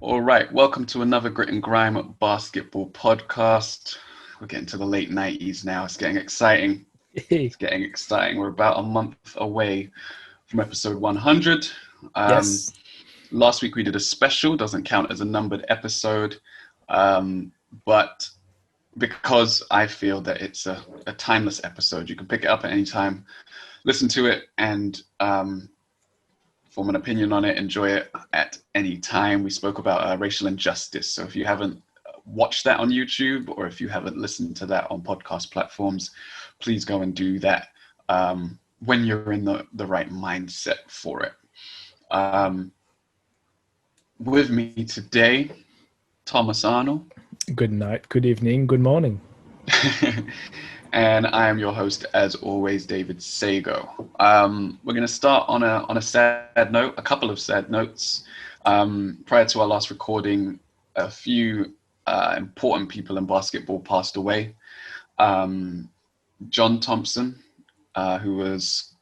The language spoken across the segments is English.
All right, welcome to another Grit and Grime basketball podcast. We're getting to the late 90s now. It's getting exciting. Hey. We're about a month away from episode 100. Um, Yes. Last week we did a special, doesn't count as a numbered episode, but because I feel that it's a timeless episode, you can pick it up at any time, listen to it, and form an opinion on it, enjoy it at any time. We spoke about racial injustice. So if you haven't watched that on YouTube or if you haven't listened to that on podcast platforms, please go and do that when you're in the right mindset for it. With me today, Thomas Arnold. Good night, good evening, good morning. And I am your host, as always, David Sago. We're going to start on a sad note, a couple of sad notes. Prior to our last recording, a few important people in basketball passed away. John Thompson, who was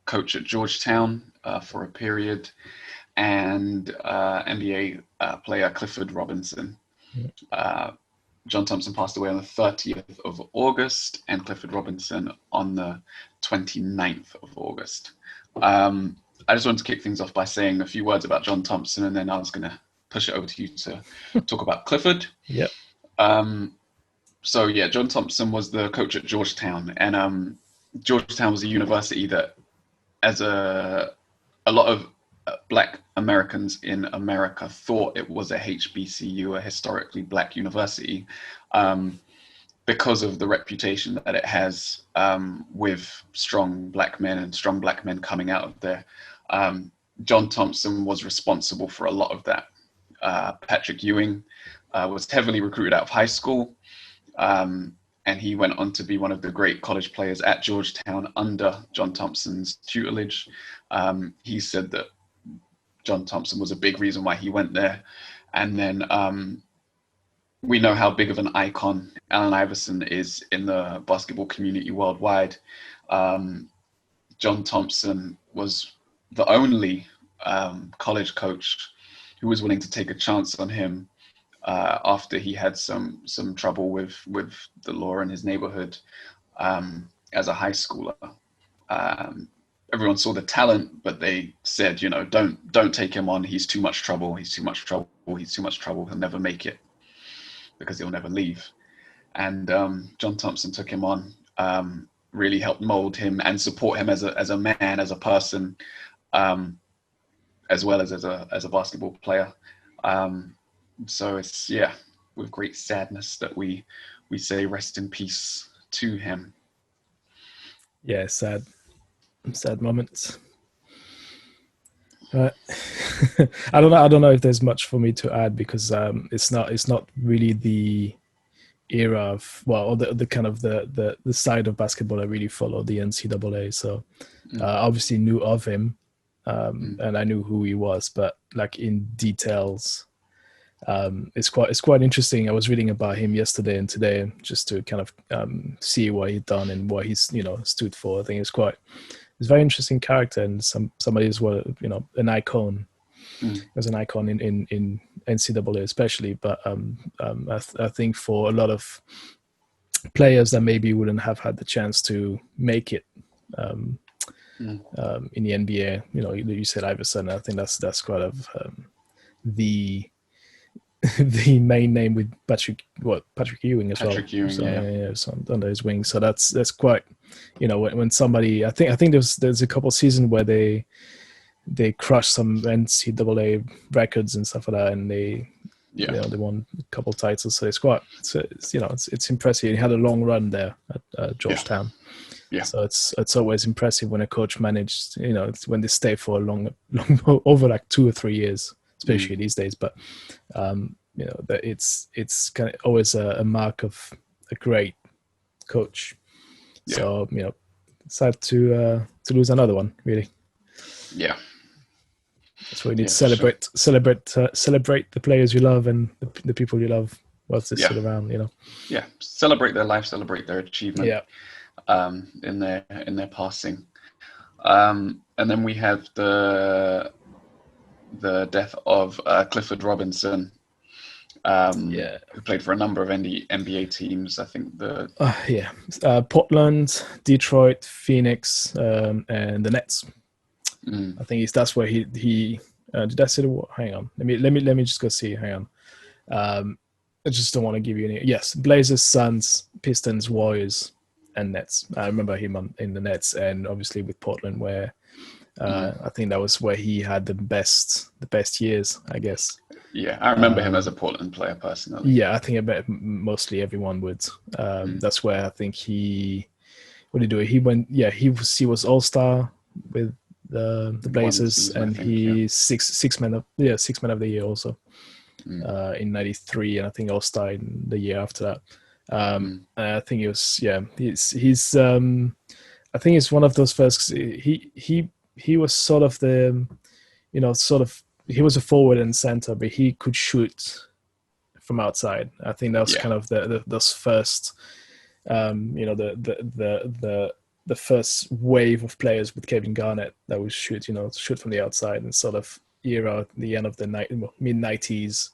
coach at Georgetown for a period, and NBA player Clifford Robinson. John Thompson passed away on the 30th of August and Clifford Robinson on the 29th of August. I just wanted to kick things off by saying a few words about John Thompson, and then I was going to push it over to you to talk about Clifford. Yep. So yeah, John Thompson was the coach at Georgetown, and Georgetown was a university that, as a lot of Black Americans in America thought it was a HBCU, a historically Black university, because of the reputation that it has with strong Black men and strong Black men coming out of there. John Thompson was responsible for a lot of that. Patrick Ewing was heavily recruited out of high school, and he went on to be one of the great college players at Georgetown under John Thompson's tutelage. He said that John Thompson was a big reason why he went there. And then we know how big of an icon Allen Iverson is in the basketball community worldwide. John Thompson was the only college coach who was willing to take a chance on him after he had some trouble with the law in his neighborhood as a high schooler. Everyone saw the talent, but they said, don't take him on. He's too much trouble. He's too much trouble. He'll never make it because he'll never leave. And John Thompson took him on, really helped mold him and support him as a man, as a person, as well as a basketball player. So it's, with great sadness that we say rest in peace to him. Yeah, sad moments. I don't know if there's much for me to add because it's not really the era of the kind of the side of basketball I really followed, the NCAA. So obviously knew of him and I knew who he was, but like in details, it's quite interesting. I was reading about him yesterday and today just to kind of see what he'd done and what he's stood for. I think it's a very interesting character and somebody as well, an icon. As an icon in NCAA especially, but I think for a lot of players that maybe wouldn't have had the chance to make it in the NBA, you said Iverson. I think that's quite of the main name with Patrick Ewing as well. Patrick Ewing, so under his wing. So that's quite, when somebody, I think there's a couple of seasons where they crushed some NCAA records and stuff like that, and they won a couple of titles. So it's impressive. He had a long run there at Georgetown. Yeah. So it's always impressive when a coach managed, when they stay for a long over like 2 or 3 years, especially these days. But that it's kind of always a mark of a great coach. Yeah. So sad to lose another one, really. Yeah. That's why you need to celebrate the players you love and the people you love whilst they're still around. Yeah, celebrate their life, celebrate their achievement. Yeah. In their passing, and then we have the the death of Clifford Robinson, who played for a number of NBA teams. I think Portland, Detroit, Phoenix, and the Nets. I think that's where he did I say the word? Hang on. Let me just go see. Hang on. I just don't want to give you any. Yes, Blazers, Suns, Pistons, Warriors, and Nets. I remember him in the Nets, and obviously with Portland, where I think that was where he had the best years, I guess. Yeah, I remember him as a Portland player personally. Yeah, I think I bet mostly everyone would. That's where I think what did he do? He went. Yeah, he was All-Star with the Blazers, season, and he's six man of the year also. In '93, and I think All-Star in the year after that. I think he was, he's I think it's one of those first. He was sort of the, he was a forward and center, but he could shoot from outside. I think that was kind of those first, the first wave of players with Kevin Garnett that would shoot from the outside, and sort of era, the end of the mid '90s,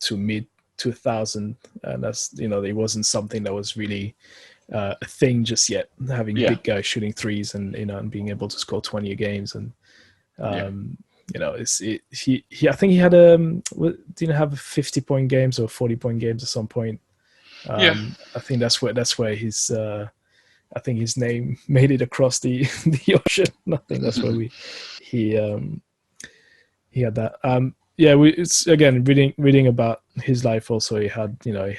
to mid 2000, and that's it wasn't something that was really a thing just yet. Having big guys shooting threes and and being able to score 20 a games, and I think he had didn't have 50-point games or 40-point games at some point. I think that's where his I think his name made it across the ocean. I think that's where he had that. It's again reading about his life. Also, he had I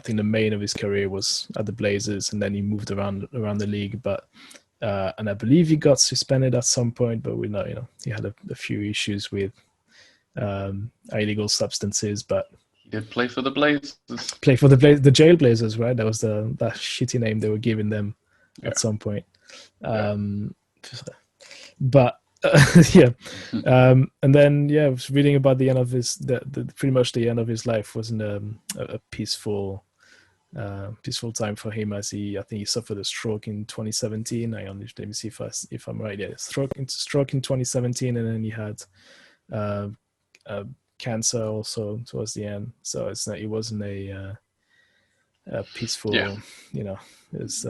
think the main of his career was at the Blazers, and then he moved around the league. But and I believe he got suspended at some point. But we know he had a few issues with illegal substances. But he did play for the Blazers. Play for the Jail Blazers, right? That was that shitty name they were giving them at some point. But and then I was reading about the end of his pretty much the end of his life wasn't a peaceful time for him, as I think he suffered a stroke in 2017. Let me see if I'm right. Stroke in 2017, and then he had cancer also towards the end. So it wasn't a peaceful, it was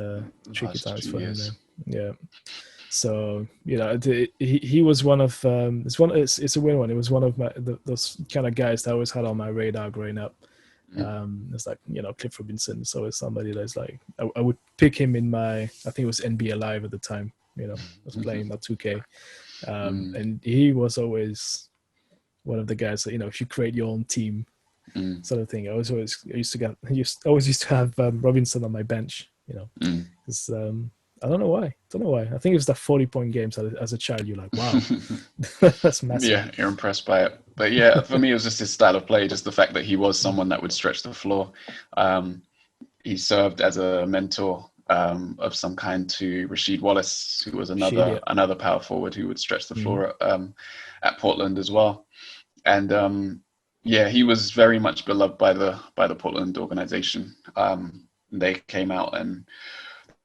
tricky times for him there. Yeah. So he was one of it's a weird one. It was one of those kind of guys that I always had on my radar growing up. It's like Cliff Robinson. So it's somebody that's like I would pick him in my, I think it was NBA Live at the time. I was playing that 2K, and he was always one of the guys that if you create your own team, sort of thing. I used to have Robinson on my bench. Because I don't know why. I think it was the 40-point games as a child. You're like, wow, that's massive. Yeah, you're impressed by it. But for me, it was just his style of play, just the fact that he was someone that would stretch the floor. He served as a mentor of some kind to Rasheed Wallace, who was another power forward who would stretch the floor at Portland as well. And he was very much beloved by the Portland organization. They came out, and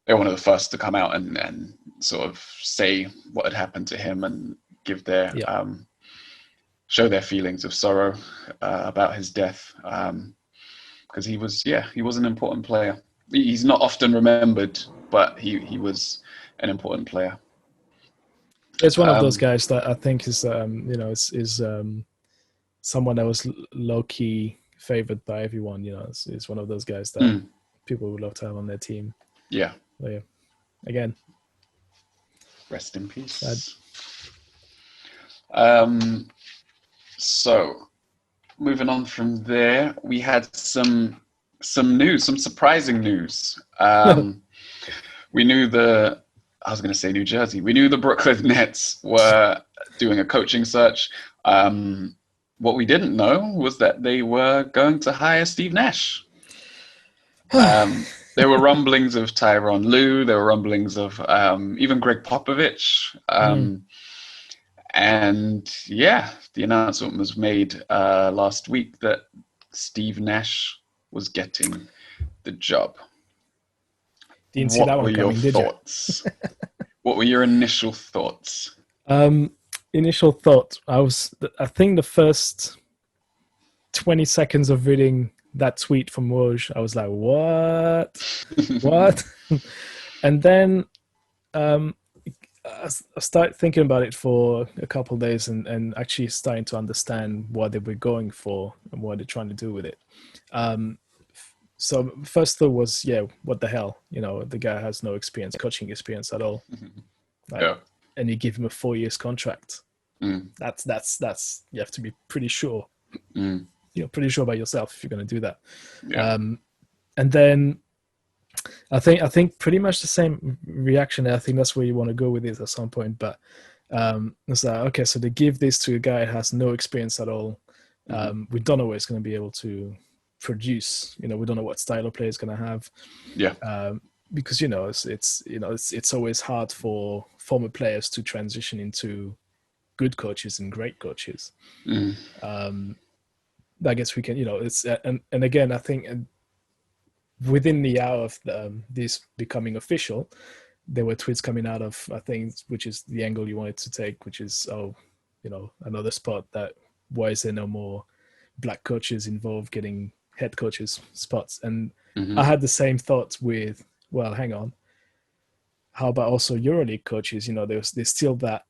they were one of the first to come out and sort of say what had happened to him and give their show their feelings of sorrow about his death, because he was an important player. He's not often remembered, but he was an important player. It's one of those guys that I think is someone that was low key favored by everyone. It's one of those guys that people would love to have on their team. Yeah. So, again, rest in peace. Sad. So moving on from there, we had some news, some surprising news. We knew I was going to say New Jersey. We knew the Brooklyn Nets were doing a coaching search. What we didn't know was that they were going to hire Steve Nash. There were rumblings of Tyronn Lue. There were rumblings of even Greg Popovich. And the announcement was made last week that Steve Nash was getting the job. Didn't see that one coming, did you? What were your initial thoughts? initial thought, I think the first 20 seconds of reading that tweet from Woj, I was like, what? And then I started thinking about it for a couple of days and actually starting to understand what they were going for and what they're trying to do with it. So first thought was, yeah, what the hell? The guy has no experience, coaching experience at all. Like, Yeah. And you give him a 4 years contract. Mm. That's you have to be pretty sure. Mm. Pretty sure about yourself if you're going to do that. Yeah. And then I think pretty much the same reaction. I think that's where you want to go with it at some point. But it's like, okay, so they give this to a guy who has no experience at all. We don't know where he's going to be able to produce. We don't know what style of play he's going to have. Yeah. Because it's always hard for former players to transition into good coaches and great coaches. I guess we can, it's and again, I think within the hour of this becoming official, there were tweets coming out of, I think, which is the angle you wanted to take, which is, another spot that why is there no more black coaches involved getting head coaches spots? And I had the same thoughts with, well, hang on, how about also EuroLeague coaches? There's still that,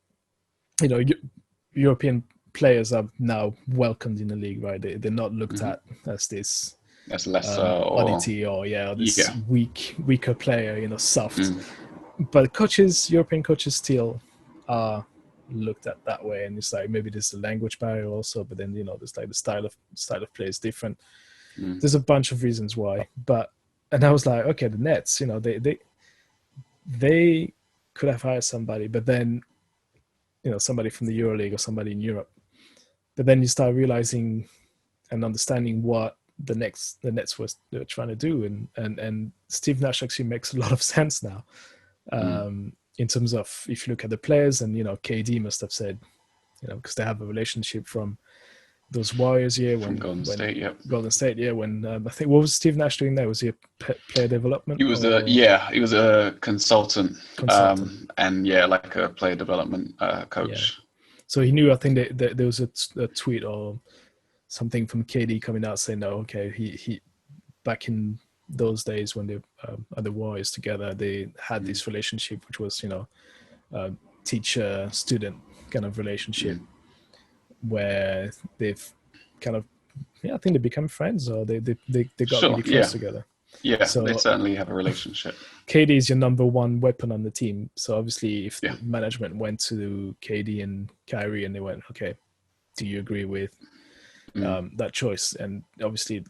European players are now welcomed in the league, right? They're not looked at as this that's less oddity or this weaker player, soft. But European coaches still are looked at that way, and it's like maybe there's a language barrier also, but then there's like the style of play is different. There's a bunch of reasons why, and I was like, okay, the Nets, they could have hired somebody, but then somebody from the EuroLeague or somebody in Europe. But then you start realizing and understanding what the Nets they were trying to do, and Steve Nash actually makes a lot of sense now. In terms of, if you look at the players, and KD must have said, because they have a relationship from those Warriors year when Golden State, when I think, what was Steve Nash doing there? Was he a player development? He was he was a consultant. And like a player development coach. Yeah. So he knew. I think that there was a tweet or something from KD coming out saying, no, okay, he back in those days when they at the Warriors together, they had this relationship, which was teacher student kind of relationship, where they've kind of I think they become friends, or they got really close together. Yeah, so they certainly have a relationship. KD is your number one weapon on the team. So obviously, if the management went to KD and Kyrie and they went, okay, do you agree with that choice? And obviously,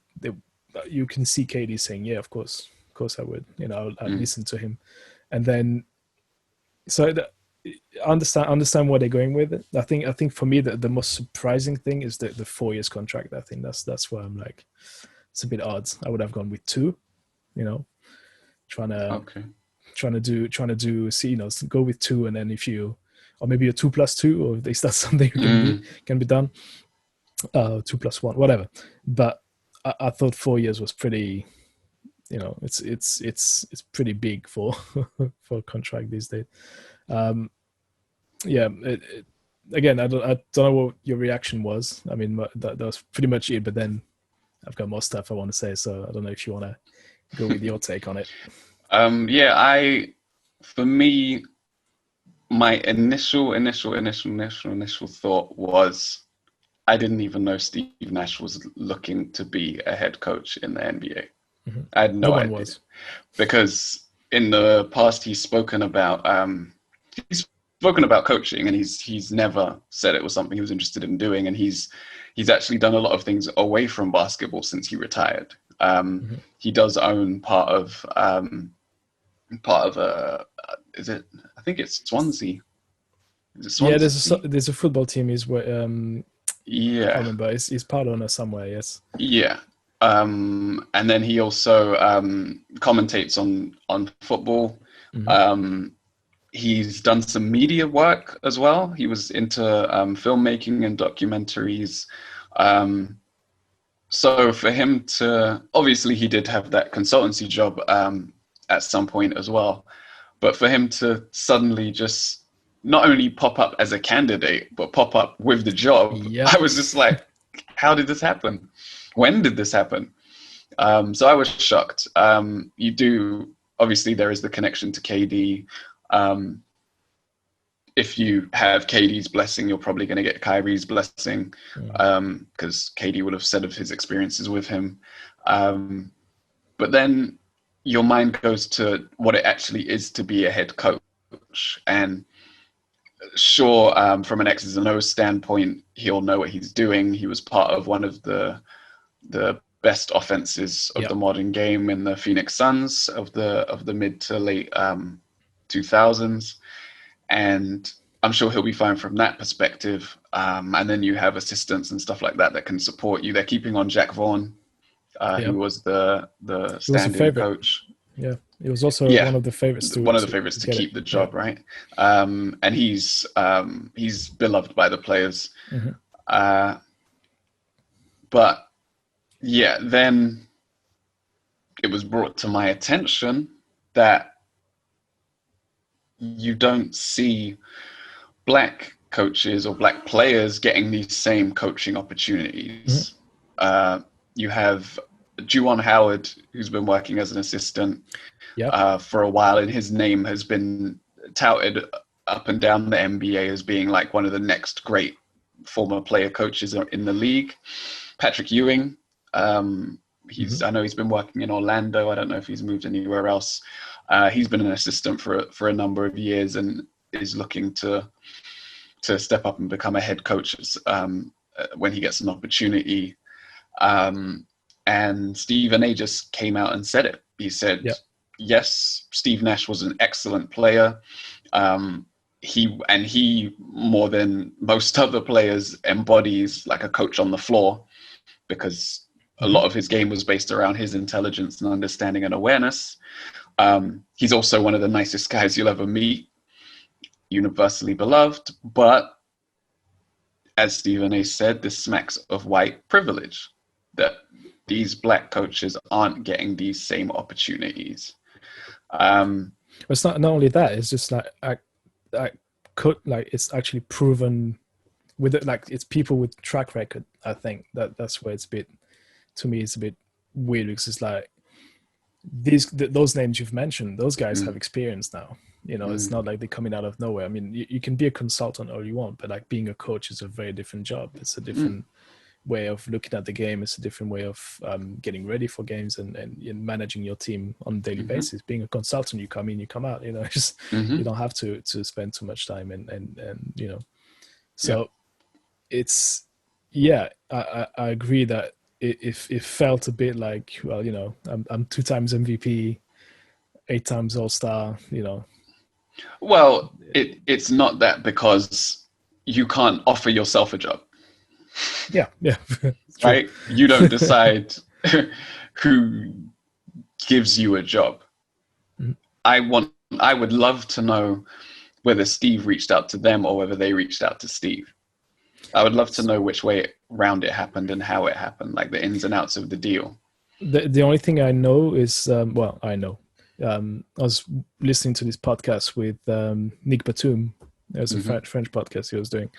you can see KD saying, yeah, of course I would. I'd listen to him. And then, so I understand where they're going with it. I think for me, the most surprising thing is the 4 years contract. I think that's where I'm like, it's a bit odd. I would have gone with 2. Trying to do go with 2, and then if you, or maybe a 2+2, or is that something can be done? 2+1, whatever. But I thought 4 years was pretty. It's pretty big for for a contract these days. Again, I don't know what your reaction was. I mean, that was pretty much it. But then I've got more stuff I want to say, so I don't know if you want to go with your take on it. For me, my initial thought was, I didn't even know Steve Nash was looking to be a head coach in the NBA. I had no idea. Was. Because in the past he's spoken about coaching, and he's never said it was something he was interested in doing, and he's actually done a lot of things away from basketball since he retired. He does own part of is it? I think it's Swansea. Is it Swansea? Yeah, there's a football team. I remember. He's part owner somewhere. Yes. Yeah. And then he also commentates on football. He's done some media work as well. He was into filmmaking and documentaries. So for him to, obviously he did have that consultancy job at some point as well. But for him to suddenly just not only pop up as a candidate, but pop up with the job. Yeah. I was just like, how did this happen? When did this happen? So I was shocked. Obviously there is the connection to KD. If you have KD's blessing, you're probably going to get Kyrie's blessing, because KD would have said of his experiences with him. But then your mind goes to what it actually is to be a head coach. And sure, from an X's and O's standpoint, he'll know what he's doing. He was part of one of the best offenses of the modern game in the Phoenix Suns of the mid to late 2000s. And I'm sure he'll be fine from that perspective. And then you have assistants and stuff like that can support you. They're keeping on Jack Vaughn, who was the stand-in coach. Yeah, it was also one of the favorites to keep the job, right? And he's beloved by the players. But yeah, then it was brought to my attention that you don't see black coaches or black players getting these same coaching opportunities. You have Juwan Howard, who's been working as an assistant for a while, and his name has been touted up and down the NBA as being like one of the next great former player coaches in the league. Patrick Ewing, I know he's been working in Orlando. I don't know if he's moved anywhere else. He's been an assistant for a number of years and is looking to step up and become a head coach when he gets an opportunity. And Stephen A just came out and said it. He said, yes, Steve Nash was an excellent player. He more than most other players embodies like a coach on the floor, because a lot of his game was based around his intelligence and understanding and awareness. He's also one of the nicest guys you'll ever meet, universally beloved. But as Stephen A said, this smacks of white privilege, that these black coaches aren't getting these same opportunities. It's not only that, it's just it's actually proven with it, like it's people with track record. I think that's where it's to me it's a bit weird, because it's like those names you've mentioned, those guys have experience now. It's not like they're coming out of nowhere. I mean, you can be a consultant all you want, but like being a coach is a very different job. It's a different way of looking at the game. It's a different way of getting ready for games and managing your team on a daily basis. Being a consultant, you come in, you come out. You don't have to spend too much time and So it's I agree that it felt a bit like, well, I'm 2 times MVP, 8 times All-Star. Well, it's not that, because you can't offer yourself a job. Yeah. Right? You don't decide who gives you a job. I would love to know whether Steve reached out to them or whether they reached out to Steve. I would love to know which way round it happened and how it happened, like the ins and outs of the deal. The only thing I know is, I was listening to this podcast with Nick Batum. There's a French podcast he was doing.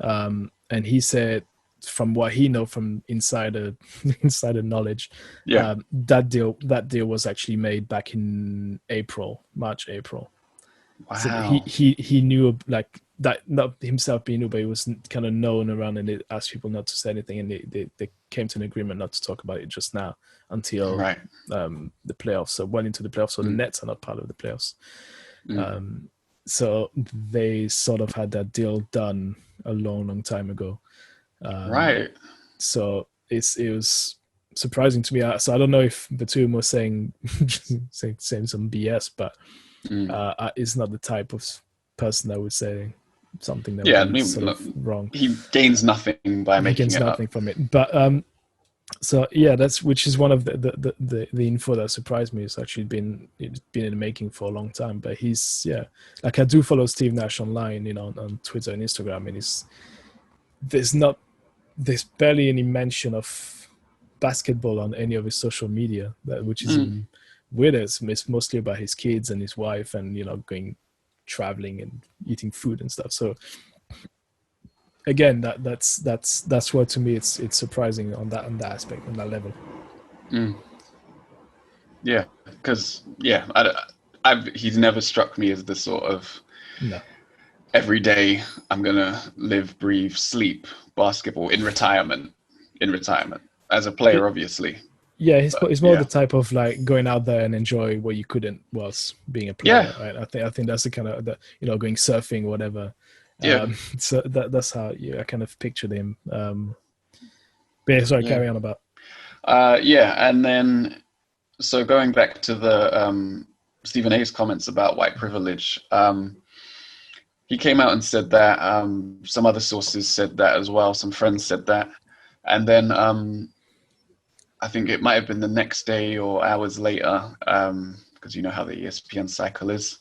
And he said, from what he know from insider knowledge, that deal was actually made back in March, April. Wow. So he knew, like, that, not himself being new, but he was kind of known around, and they asked people not to say anything, and they came to an agreement not to talk about it just now until the playoffs. So well into the playoffs, so the Nets are not part of the playoffs. So they sort of had that deal done a long time ago. So it was surprising to me. So I don't know if Batum was saying some BS, but is not the type of person that would say something that would be sort of wrong. He gains nothing by making it up. He gains nothing from it. But so yeah, which is one of the info that surprised me. It's actually been in the making for a long time. But he's like, I do follow Steve Nash online, on Twitter and Instagram, and there's barely any mention of basketball on any of his social media, which is weird. It's mostly about his kids and his wife, and going traveling and eating food and stuff. So again, that's why to me it's surprising on that aspect, on that level. Yeah, because he's never struck me as the sort of No. every day I'm gonna live, breathe, sleep basketball in retirement. As a player, obviously. Yeah, he's more the type of like going out there and enjoy what you couldn't whilst being a player, right? I think that's the kind of going surfing or whatever. So that's how I kind of pictured him. But sorry, carry on about. And then so going back to the Stephen A's comments about white privilege, he came out and said that. Some other sources said that as well. Some friends said that, and then I think it might have been the next day or hours later, because you know how the ESPN cycle is.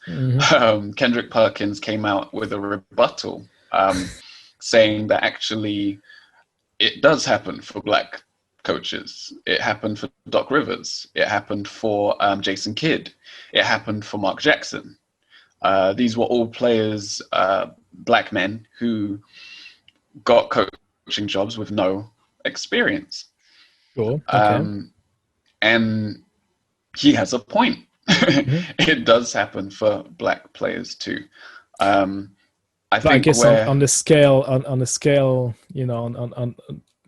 Kendrick Perkins came out with a rebuttal, saying that actually it does happen for black coaches. It happened for Doc Rivers. It happened for Jason Kidd. It happened for Mark Jackson. These were all players, black men, who got coaching jobs with no experience. Sure. Okay. And he has a point. It does happen for black players too. I guess on the scale,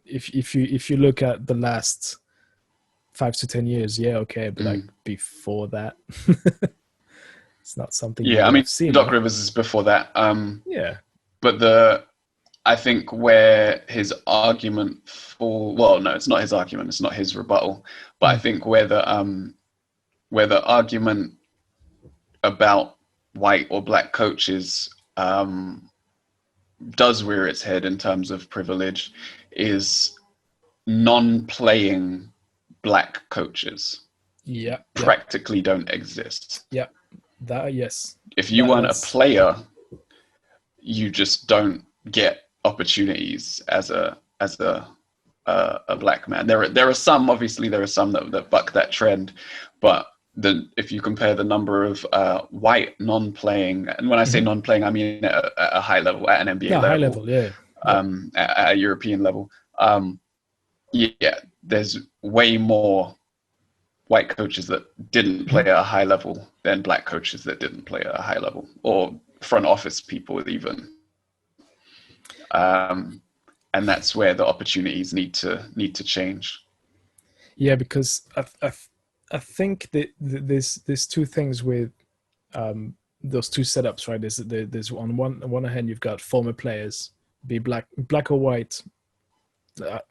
if you look at the last 5 to 10 years, yeah, okay, but like before that, it's not something. Yeah, I mean, Doc Rivers is before that. But I think where his argument it's not his argument, it's not his rebuttal, but I think where the argument about white or black coaches does rear its head in terms of privilege is non-playing black coaches. Practically don't exist. Yes. If you weren't a player, you just don't get opportunities as a black man. There are some that buck that trend, but if you compare the number of white non-playing, and when I say non-playing, I mean at a high level, at an NBA level, high level, at a European level, there's way more white coaches that didn't play at a high level than black coaches that didn't play at a high level, or front office people even. And that's where the opportunities need to change. Yeah, because I think that there's two things with those two setups, right? There's on one hand you've got former players, be black or white. For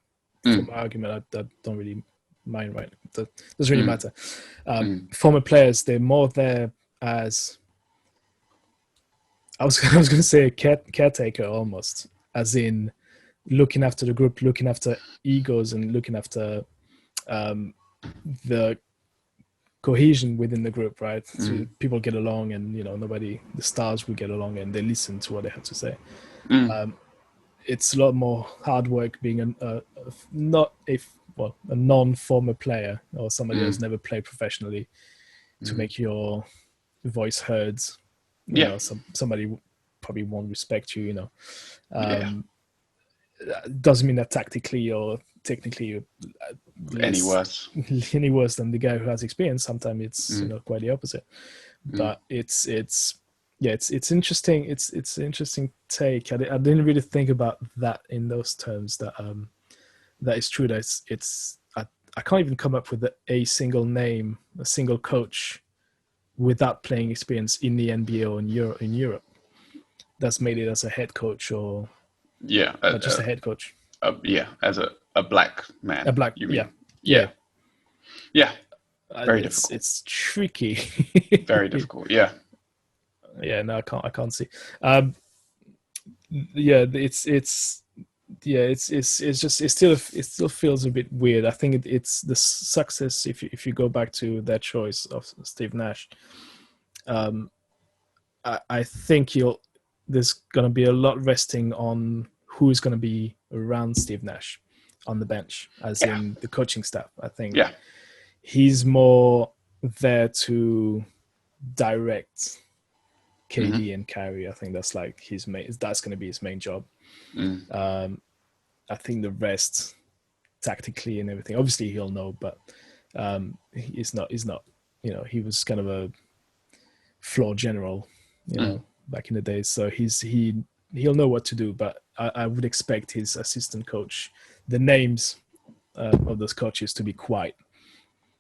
my argument, I don't really mind, right? That doesn't really matter. Former players, they're more there as I was going to say a caretaker almost, as in looking after the group, looking after egos, and looking after the cohesion within the group, right? So people get along, and the stars will get along, and they listen to what they have to say. It's a lot more hard work being a non-former player or somebody who's never played professionally to make your voice heard. Somebody probably won't respect you. Doesn't mean that tactically or technically any worse than the guy who has experience. Sometimes it's quite the opposite. But it's interesting. It's an interesting take. I didn't really think about that in those terms. That is true. That I can't even come up with a single name, a single coach without playing experience in the NBA or in Europe that's made it as a head coach or just a head coach. As a black man. A black, you mean? Yeah. Very difficult. It's tricky. Very difficult. Yeah. Yeah. No, I can't see. It still feels a bit weird. I think it's the success. If you go back to that choice of Steve Nash, I think there's going to be a lot resting on who's going to be around Steve Nash on the bench, as in the coaching staff. I think he's more there to direct KD and Kyrie. I think that's like that's going to be his main job. I think the rest, tactically and everything, obviously he'll know, but he's not. He was kind of a floor general, back in the days. So he'll know what to do. But I would expect his assistant coach, the names of those coaches, to be quite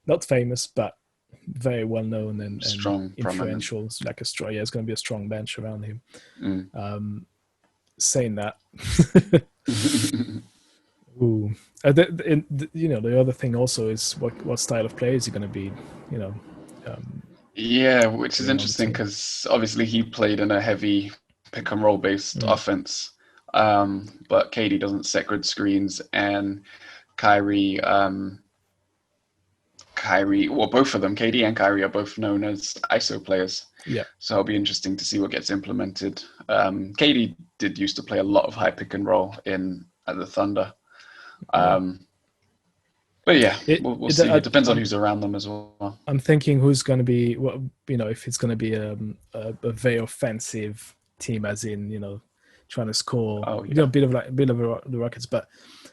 not famous, but very well known and strong, influential. prominent. Like it's going to be a strong bench around him. Saying that, ooh, the other thing also is what style of player is he going to be? Yeah, which is interesting because obviously he played in a heavy pick and roll based offense, but KD doesn't set good screens, and Kyrie, well, both of them, KD and Kyrie, are both known as ISO players. Yeah. So it'll be interesting to see what gets implemented. KD did used to play a lot of high pick and roll at the Thunder. But yeah, we'll see. It depends on who's around them as well. I'm thinking who's going to be, if it's going to be a very offensive team, as in, trying to score, a bit of the Rockets. But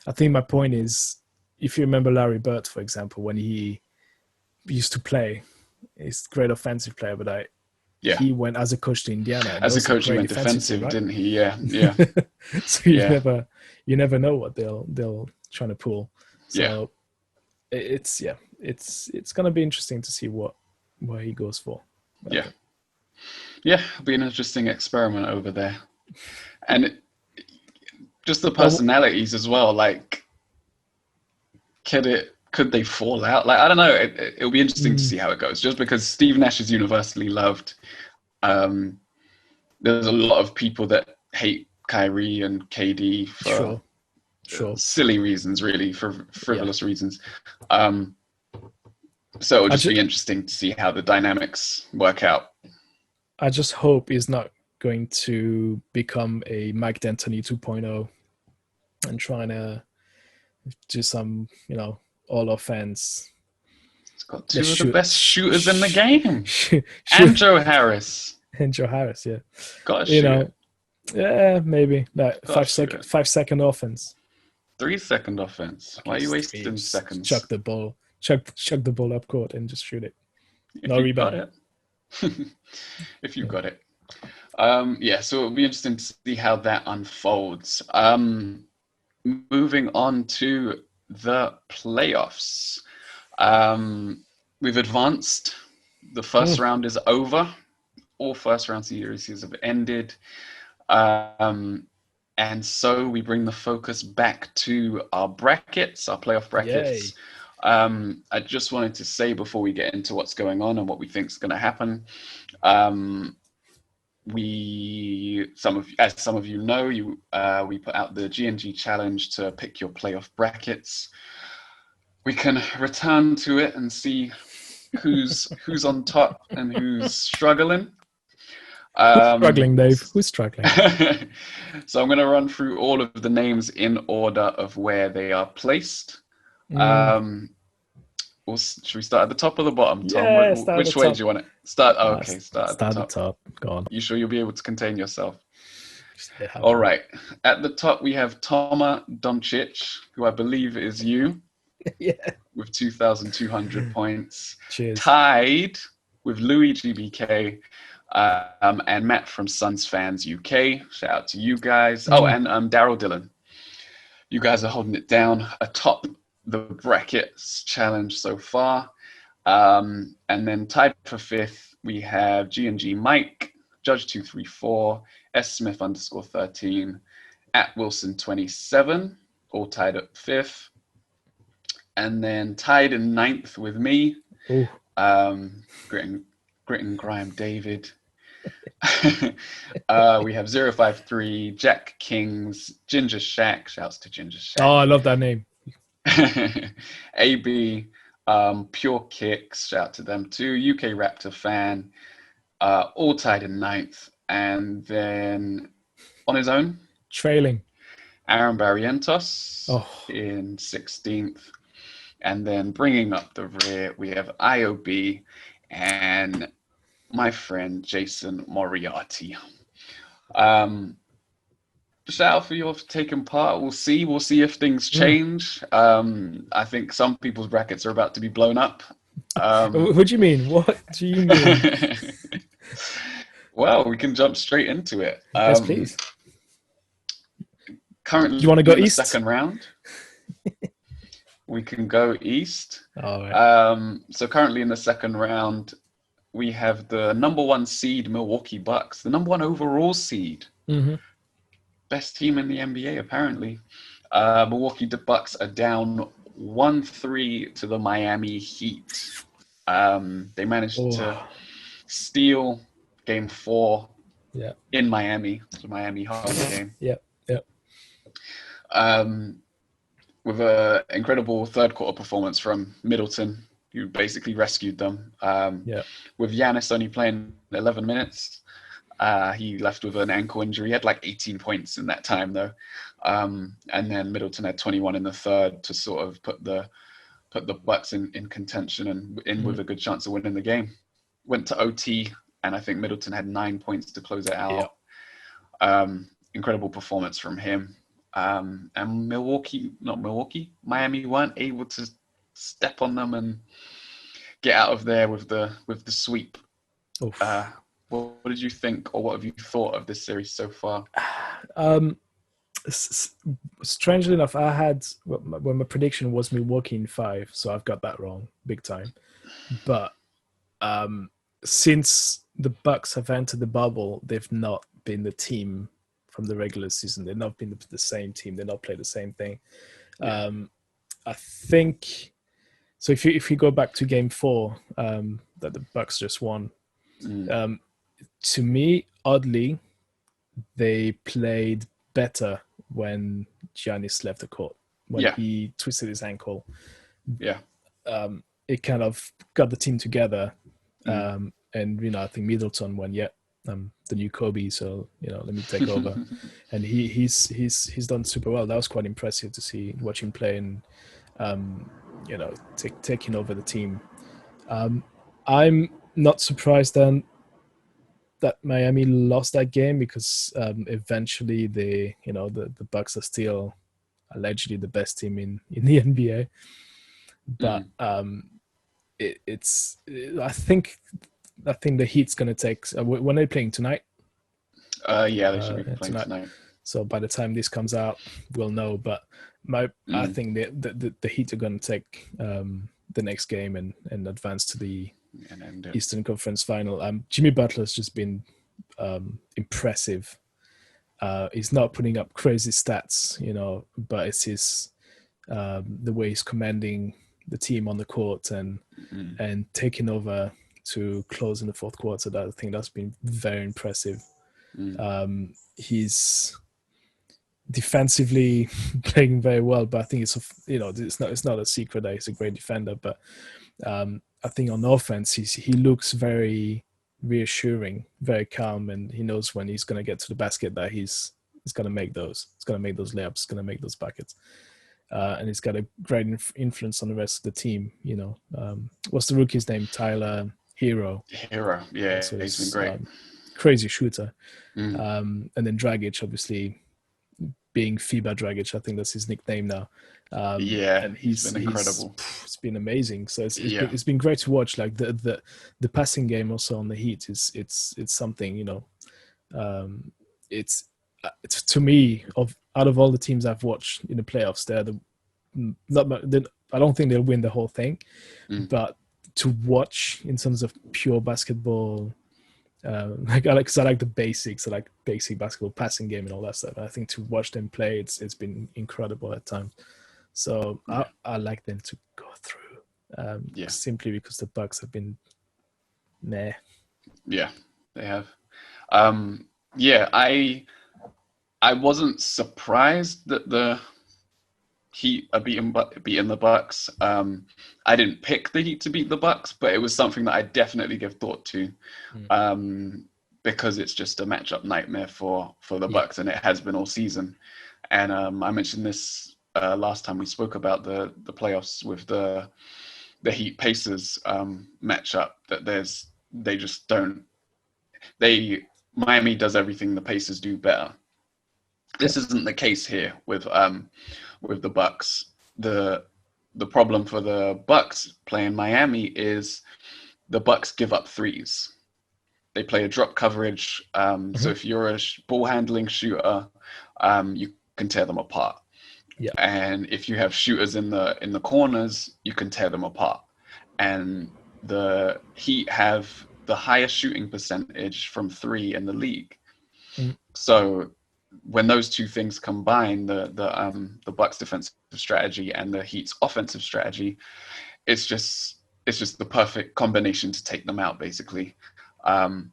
I think my point is, if you remember Larry Bird, for example, when he used to play, he's a great offensive player, but he went as a coach to Indiana. As a coach, he went defensive, right? Didn't he? Yeah. So you never know what they'll try to pull. So it's going to be interesting to see what he goes for. Yeah, it'll be an interesting experiment over there, and just the personalities as well. Like, could they fall out? Like, I don't know. It'll be interesting to see how it goes. Just because Steve Nash is universally loved, there's a lot of people that hate Kyrie and KD for silly reasons, really, for frivolous reasons. So it'll just be interesting to see how the dynamics work out. I just hope he's not going to become a Mike D'Antoni 2.0 and trying to do some, all offense. He's got two of the best shooters in the game. And Joe Harris. Yeah. Gotta shoot it. Yeah, maybe. Like 5-second offense. 3-second offense. Why are you wasting seconds? Chuck the ball up court and just shoot it. No rebound. If you got it. So it'll be interesting to see how that unfolds. Moving on to the playoffs. We've advanced. The first round is over. All first round series have ended. And so we bring the focus back to our brackets, our playoff brackets. Yay. I just wanted to say before we get into what's going on and what we think is going to happen, as some of you know, we put out the G&G challenge to pick your playoff brackets. We can return to it and see who's on top and who's struggling. Who's struggling, Dave? Who's struggling? So I'm going to run through all of the names in order of where they are placed. Should we start at the top or the bottom, Tom? Yeah, which way do you want it? Start at the top. Go on. You sure you'll be able to contain yourself? All right. At the top, we have Toma Doncic, who I believe is you. Yeah. With 2,200 points. Cheers. Tied with Louis GBK and Matt from Suns Fans UK. Shout out to you guys. Oh, and Daryl Dillon. You guys are holding it down atop the brackets challenge so far. And then tied for fifth, we have G&G Mike, Judge234, S Smith _13, at Wilson 27, all tied at fifth. And then tied in ninth with me, Grit N Grime David. We have 053, Jack Kings, Ginger Shack. Shouts to Ginger Shack. Oh, I love that name. AB, Pure Kicks. Shout out to them too. UK Raptor fan. All tied in ninth. And then on his own, trailing, Aaron Barrientos in 16th. And then bringing up the rear, we have IOB and my friend Jason Moriarty. Um, Shout out for you for taking part. We'll see. We'll see if things Mm. change. I think some people's brackets are about to be blown up. What do you mean? What do you mean? Well, we can jump straight into it. Yes, please. You Currently want to go in the east? second round, we can go east. All right. So currently in the second round, we have the number 1 seed Milwaukee Bucks, the number 1 overall seed, Mm-hmm. best team in the NBA apparently. Milwaukee Bucks are down 1-3 to the Miami Heat. They managed to steal Game 4 in Miami, the Miami home game. Yeah. With an incredible third quarter performance from Middleton, who basically rescued them. With Giannis only playing 11 minutes, he left with an ankle injury. He had like 18 points in that time, though. And then Middleton had 21 in the third to sort of put the Bucks in contention and with a good chance of winning the game. Went to OT, and I think Middleton had 9 points to close it out. Incredible performance from him. And Miami weren't able to step on them and get out of there with the sweep. What did you think, or what have you thought of this series so far? Strangely enough, I had when my prediction was Milwaukee in 5, so I've got that wrong big time. But since the Bucks have entered the bubble, they've not been the team from the regular season. They've not been the same team. They've not played the same thing. I think so. If you go back to Game 4 that the Bucks just won, to me, oddly, they played better when Giannis left the court, when he twisted his ankle. It kind of got the team together. And I think Middleton went, the new Kobe, so let me take over. And he's done super well. That was quite impressive to watch him play and taking over the team. I'm not surprised then that Miami lost that game, because eventually the Bucks are still allegedly the best team in the NBA. But I think the Heat's going to take. When they're playing tonight? They should be playing tonight. So by the time this comes out, we'll know. But I think the Heat are going to take the next game and advance to the Eastern Conference Final. Jimmy Butler's just been impressive. He's not putting up crazy stats, but it's his the way he's commanding the team on the court and taking over to close in the fourth quarter. I think that's been very impressive. He's defensively playing very well, but I think it's not a secret that he's a great defender. But I think on offense, he looks very reassuring, very calm, and he knows when he's going to get to the basket that he's going to make those. He's going to make those layups. He's going to make those buckets. And he's got a great influence on the rest of the team. What's the rookie's name? Tyler Hero. Yeah, so he's been great. Crazy shooter. And then Dragic, obviously, being FIBA Dragic, I think that's his nickname now. And he's been incredible. It's been amazing. So it's been great to watch. Like the passing game also on the Heat it's something. It's to me, out of all the teams I've watched in the playoffs, I don't think they'll win the whole thing, but to watch in terms of pure basketball. Because I like the basics, I like basic basketball passing game and all that stuff. I think to watch them play, it's been incredible at times. So I like them to go through, simply because the Bucks have been meh. Yeah, they have. I wasn't surprised that the Heat are beating the Bucks. I didn't pick the Heat to beat the Bucks, but it was something that I definitely give thought to, because it's just a matchup nightmare for the Bucks, and it has been all season. And I mentioned this last time we spoke about the playoffs with the Heat Pacers matchup, that there's they just don't. Miami does everything the Pacers do better. This isn't the case here with the Bucks. The problem for the Bucks playing Miami is the Bucks give up threes. They play a drop coverage. So if you're a ball handling shooter, you can tear them apart. Yeah. And if you have shooters in the corners, you can tear them apart. And the Heat have the highest shooting percentage from three in the league. So when those two things combine, the Bucks defensive strategy and the Heat's offensive strategy, it's just the perfect combination to take them out, basically. And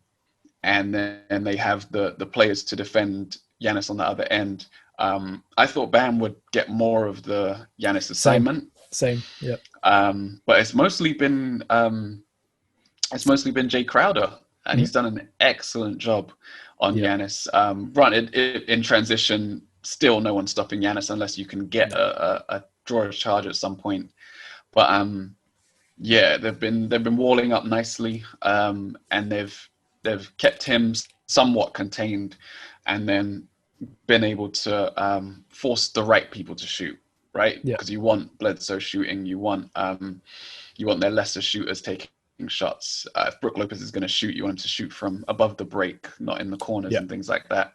then they have the players to defend Giannis on the other end. I thought Bam would get more of the Giannis assignment. Same, yeah. But it's mostly been Jay Crowder, and he's done an excellent job on Giannis. Granted, in transition, still no one's stopping Giannis unless you can get a draw charge at some point. But they've been walling up nicely, and they've kept him somewhat contained, and then been able to force the right people to shoot, right? Because you want Bledsoe shooting, you want their lesser shooters taking shots. If Brook Lopez is going to shoot, you want him to shoot from above the break, not in the corners and things like that.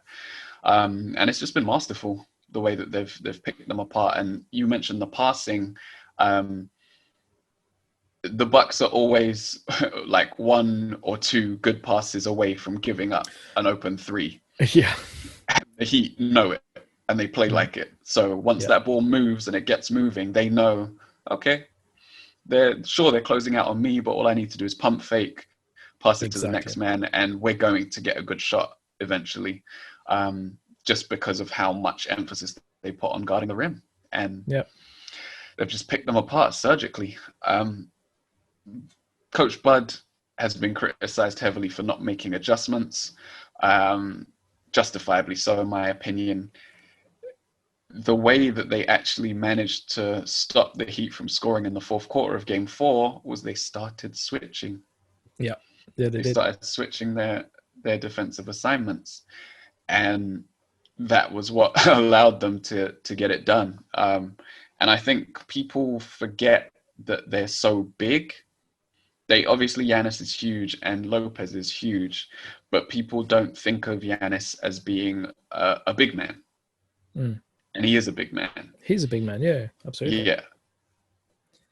And it's just been masterful the way that they've picked them apart. And you mentioned the passing. The Bucks are always like one or two good passes away from giving up an open three. Yeah. The Heat know it, and they play like it. So once that ball moves and it gets moving, they know, okay, they're closing out on me, but all I need to do is pump fake, pass it to the next man, and we're going to get a good shot eventually, just because of how much emphasis they put on guarding the rim. And they've just picked them apart surgically. Coach Bud has been criticized heavily for not making adjustments, justifiably so, in my opinion. The way that they actually managed to stop the Heat from scoring in the fourth quarter of Game 4 was they started switching. Yeah, they started switching their defensive assignments, and that was what allowed them to get it done. And I think people forget that they're so big. Giannis is huge and Lopez is huge, but people don't think of Giannis as being a big man. And he is a big man. He's a big man, yeah, absolutely. Yeah.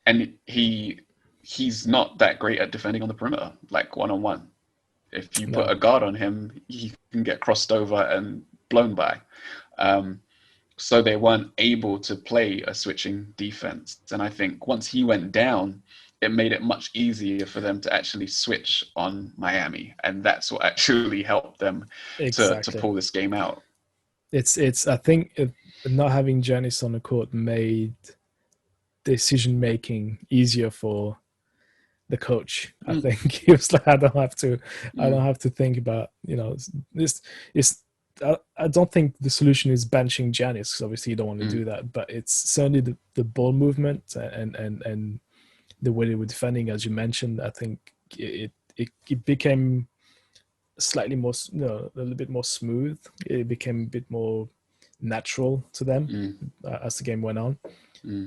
And he's not that great at defending on the perimeter, like one-on-one. If you put a guard on him, he can get crossed over and blown by. So they weren't able to play a switching defense. And I think once he went down, it made it much easier for them to actually switch on Miami. And that's what actually helped them to pull this game out. I think not having Giannis on the court made decision making easier for the coach. I think he was like, I don't have to think about, this is. I don't think the solution is benching Giannis, because obviously you don't want to do that. But it's certainly the ball movement and the way they were defending, as you mentioned. I think it became slightly more, a little bit more smooth. It became a bit more natural to them as the game went on.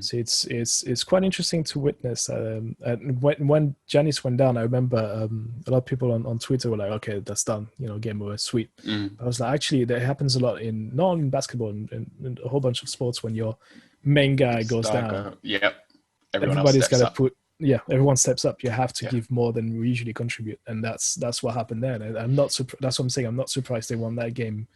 So it's quite interesting to witness. And when Giannis went down, I remember a lot of people on Twitter were like, "Okay, that's done. Game over, sweet." I was like, actually, that happens a lot not only in basketball, in a whole bunch of sports. When your main guy goes down, everybody's got to put. Yeah, everyone steps up. You have to give more than we usually contribute, and that's what happened there. And I'm not. That's what I'm saying. I'm not surprised they won that game.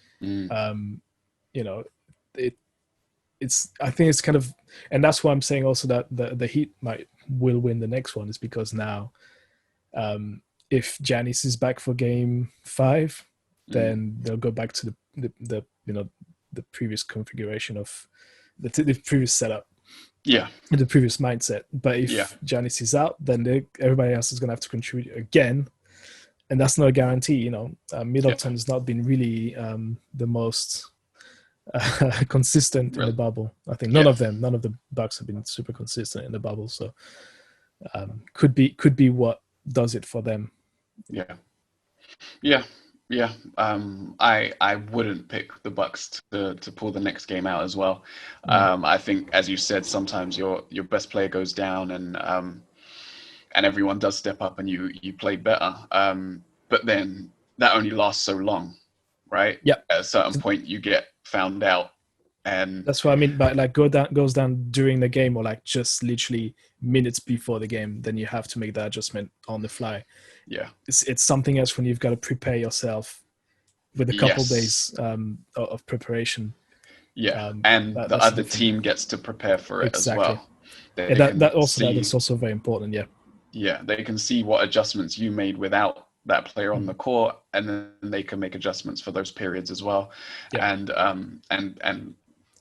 I think it's kind of, and that's why I'm saying also that the Heat will win the next one, is because now, if Giannis is back for Game 5, then they'll go back to the previous configuration of the previous setup. Yeah, the previous mindset. But if Giannis is out, then everybody else is going to have to contribute again, and that's not a guarantee. Middleton's not been really the most consistent in the bubble. I think none of the Bucks have been super consistent in the bubble. So could be what does it for them. Yeah. Yeah, yeah. I wouldn't pick the Bucks to pull the next game out as well. Mm. I think, as you said, sometimes your best player goes down, and everyone does step up, and you play better. But then that only lasts so long, right? Yeah, At a certain point, you get found out, and that's what I mean by like goes down during the game or like just literally minutes before the game. Then you have to make that adjustment on the fly. yeah, It's something else when you've got to prepare yourself with a couple yes, days of preparation. yeah, and the That's other different. team gets to prepare for it as Exactly. well. Yeah, They can that's see, also very important. Yeah. yeah, they can see what adjustments you made without that player on Mm. the court, and then they can make adjustments for those periods as well, Yeah. and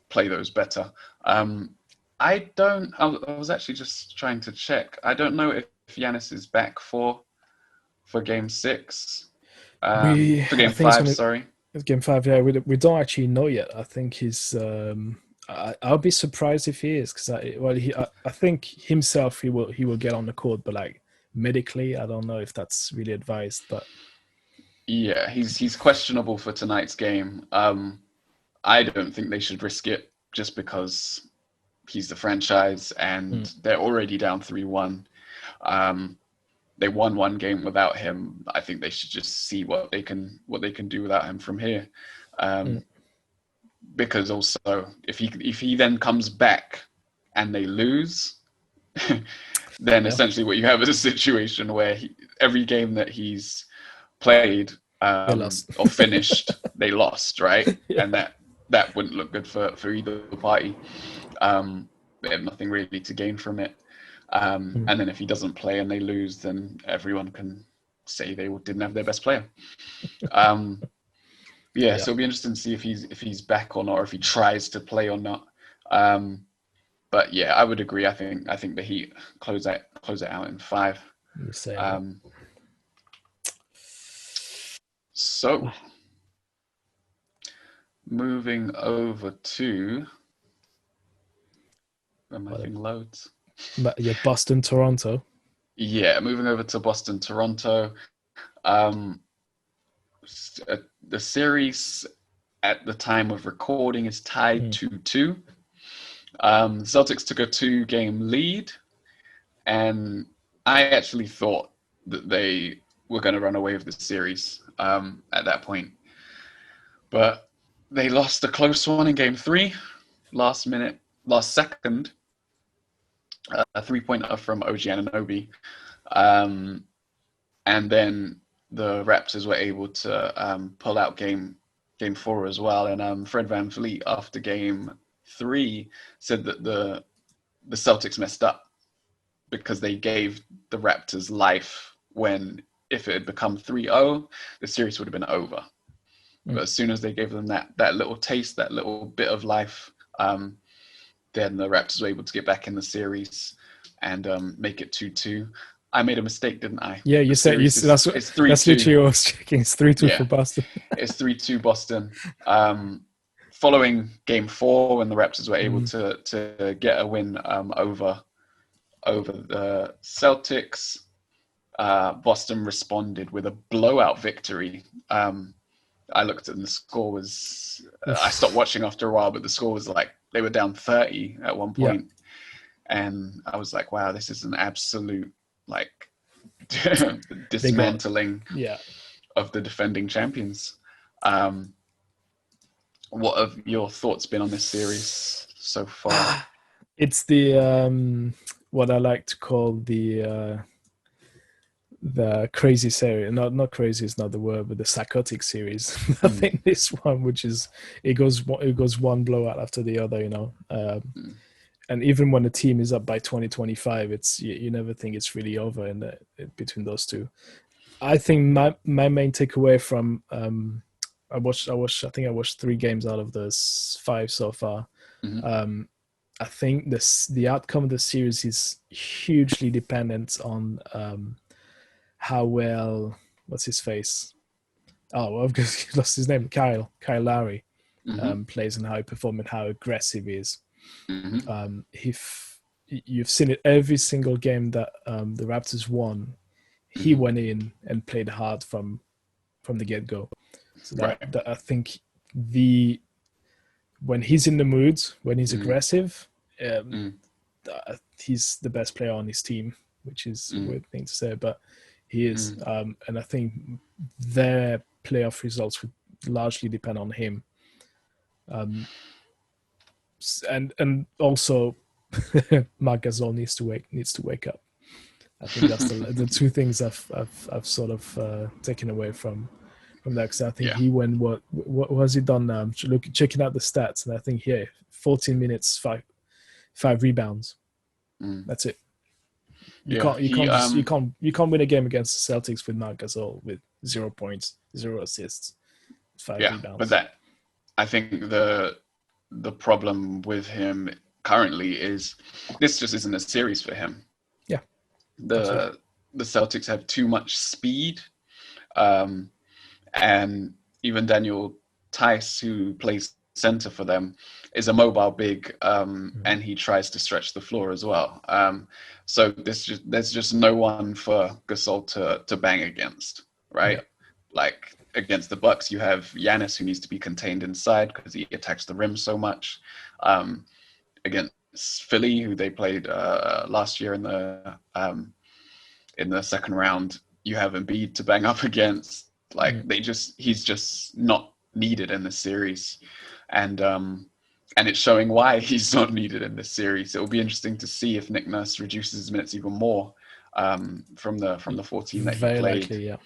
play those better. Um, I don't. I was actually just trying to check. I don't know if Giannis is back for Game Six, for I Game think it's Five. going to Sorry. game five. Yeah, we don't actually know yet. I think he's. I'll be surprised if he is because I think himself he will get on the court, but like medically, I don't know if that's really advised. But Yeah, he's questionable for tonight's game. I don't think they should risk it just because he's the franchise mm, and they're already down 3-1. Um, they won one game without him. I think they should just see what they can do without him from here. mm, Um, because also if he then comes back and they lose, then yeah, essentially what you have is a situation where every game that he's played they lost. or finished, they lost, right? Yeah. And that wouldn't look good for either party. They have nothing really to gain from it. Mm, And then if he doesn't play and they lose, then everyone can say they didn't have their best player. Um, yeah, yeah. so it'll be interesting to see if he's back or not, or if he tries to play or not. Um, but yeah, I would agree. I think the Heat close it out in five. The same. Yeah. Um, so moving over to where my thing loads. But yeah, Boston, Toronto. Yeah, moving over to Boston, Toronto. Um, the series at the time of recording is tied Mm. 2-2. Celtics took a 2-game lead, and I actually thought that they were going to run away with the series at that point. But they lost a close one in game three, last second, a three-pointer from OG Anunoby. And then the Raptors were able to pull out game four as well. And Fred VanVleet, after game three, said that the Celtics messed up because they gave the Raptors life when if it had become 3-0, the series would have been over. But as soon as they gave them that little taste, that little bit of life, then the Raptors were able to get back in the series and make it 2-2. I made a mistake, didn't I? Yeah, you The said series that's is 3-2. that's literally what I was checking. It's 3-2 for Yeah, Boston. it's 3-2 Boston. Following game four, when the Raptors were able to get a win over the Celtics, Boston responded with a blowout victory. I looked at the score was. I stopped watching after a while, but the score was like they were down 30 at one Yeah. point, and I was like, "Wow, this is an absolute like dismantling Yeah. of the defending champions." What have your thoughts been on this series so far? It's the what I like to call the crazy series. Not crazy is not the word, but the psychotic series. I think this one, which is it goes one blowout after the other, and even when the team is up by 20-25, it's you never think it's really over in between those two. I think my main takeaway from I think I watched 3 games out of the 5 so far. Mm-hmm. I think the outcome of the series is hugely dependent on how well what's his face. Oh, I've just lost his name. Kyle Lowry Mm-hmm. plays and how he performs and how aggressive he is. Mm-hmm. You've seen it every single game that the Raptors won. he went in and played hard from the get-go. So that I think when he's in the mood, when he's aggressive, he's the best player on his team, which is a weird thing to say, but he is. And I think their playoff results would largely depend on him. And also Marc Gasol needs to wake up. I think that's the two things I've sort of taken away from that, because I think he went what has he done? Checking out the stats, and I think 14 minutes, five rebounds. That's it. You can't win a game against the Celtics with Marc Gasol with 0 points, 0 assists, 5 rebounds. But I think the problem with him currently is this just isn't a series for him. Yeah. The Celtics have too much speed. And even Daniel Tice, who plays center for them, is a mobile big, and he tries to stretch the floor as well. So there's just no one for Gasol to bang against, right? Yeah. Like against the Bucks, you have Giannis, who needs to be contained inside because he attacks the rim so much. Against Philly, who they played last year in the second round, you have Embiid to bang up against. Like he's just not needed in the series, and it's showing why he's not needed in this series. It will be interesting to see if Nick Nurse reduces his minutes even more from the 14 that he played. Likely, yeah.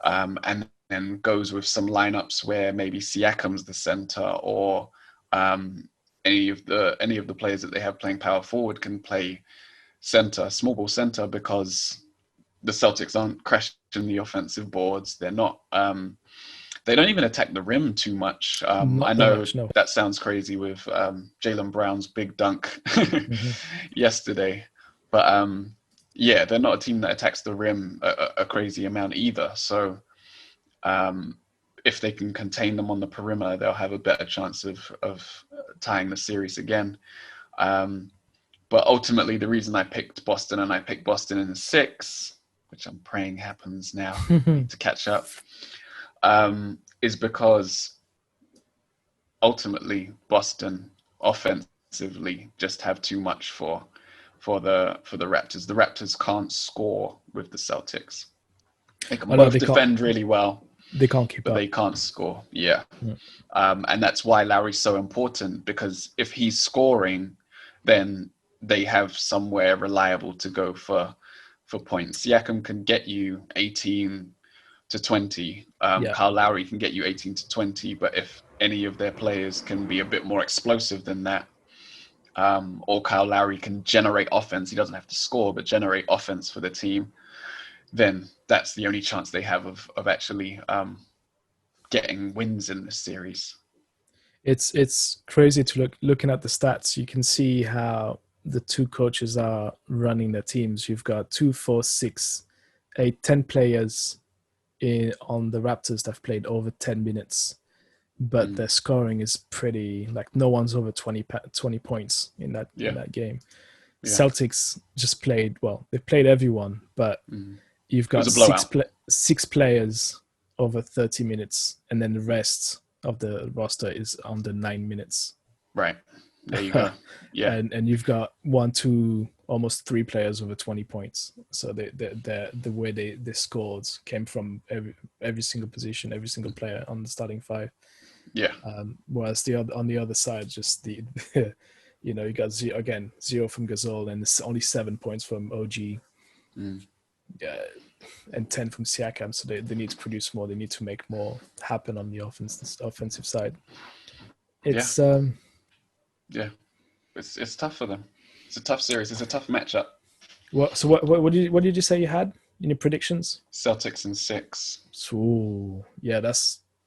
And then goes with some lineups where maybe Siakam's the center, or any of the players that they have playing power forward can play center, small ball center, because the Celtics aren't crashing the offensive boards. They're not. They don't even attack the rim too much. I know that sounds crazy with Jaylen Brown's big dunk yesterday, but they're not a team that attacks the rim a crazy amount either. So if they can contain them on the perimeter, they'll have a better chance of tying the series again. But ultimately, the reason I picked Boston, and I picked Boston in 6, which I'm praying happens now to catch up, is because ultimately Boston offensively just have too much for the Raptors. The Raptors can't score with the Celtics. They can both defend really well. They can't keep up. But they can't score. Yeah. And that's why Lowry's so important, because if he's scoring, then they have somewhere reliable to go for points. Siakam can get you 18 to 20. Kyle Lowry can get you 18 to 20. But if any of their players can be a bit more explosive than that, or Kyle Lowry can generate offense, he doesn't have to score, but generate offense for the team, then that's the only chance they have of actually getting wins in this series. It's crazy to looking at the stats. You can see how the two coaches are running their teams. You've got 2, 4, 6, 8, 10 players on the Raptors that have played over 10 minutes, but their scoring is pretty, like, no one's over 20 points in that game. Yeah. Celtics just played, well, they played everyone, but you've got 6 players over 30 minutes, and then the rest of the roster is under 9 minutes. Right. There you go. Yeah. And you've got 1, 2, almost 3 players over 20 points. So the way they scored came from every single position, every single player on the starting 5. Yeah. Whereas on the other side, just the you got 0 from Gasol, and only 7 points from OG. And 10 from Siakam. So they need to produce more. They need to make more happen on the offensive side. It's it's tough for them. It's a tough series. It's a tough matchup. What did you say you had in your predictions? Celtics in 6. So yeah,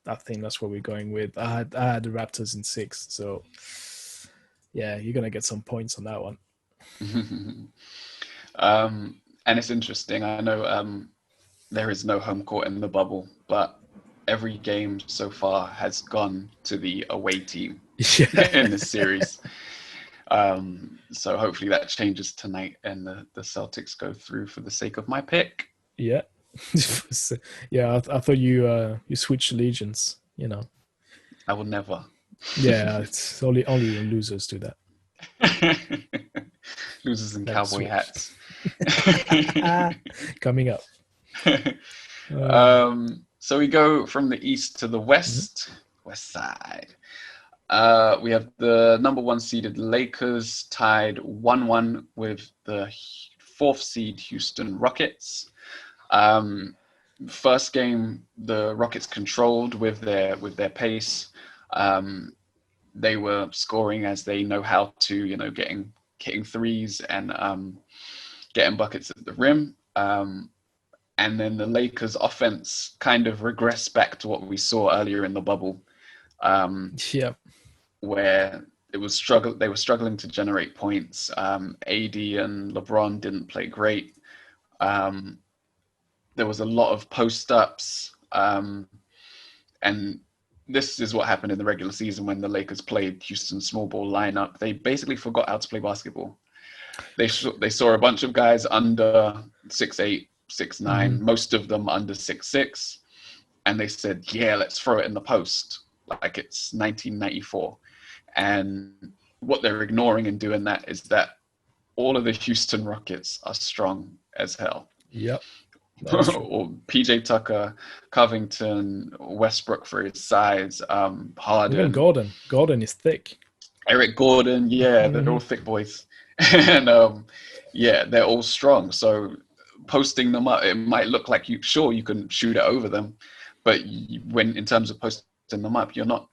I think that's what we're going with. I had the Raptors in 6. So yeah, you're gonna get some points on that one. And it's interesting. I know there is no home court in the bubble, but every game so far has gone to the away team in this series. So hopefully that changes tonight, and the Celtics go through for the sake of my pick. Yeah. Yeah, I thought you switched allegiance, I will never. Yeah, it's only losers do that. Losers in Never cowboy switch. hats. Coming up. Uh, So we go from the east to the mhm. west side. We have the number one seeded Lakers tied 1-1 with the fourth seed Houston Rockets. First game, the Rockets controlled with their pace. They were scoring as they know how to, getting threes and getting buckets at the rim. And then the Lakers' offense kind of regressed back to what we saw earlier in the bubble, Yeah. where they were struggling to generate points. AD and LeBron didn't play great. Um, there was a lot of post ups, and this is what happened in the regular season when the Lakers played Houston's small ball lineup. They basically forgot how to play basketball. They saw a bunch of guys under 6'8", 6'9", Mhm. most of them under 6'6", and they said, "Yeah, let's throw it in the post like it's 1994." And what they're ignoring in doing that is that all of the Houston Rockets are strong as hell. Yep. That is true. Or PJ Tucker, Covington, Westbrook for his size, Even Harden, Gordon is thick. Eric Gordon. Yeah, they're all Mhm. thick boys, and yeah, they're all strong. So posting them up, it might look like you can shoot it over them, but when in terms of posting them up, you're not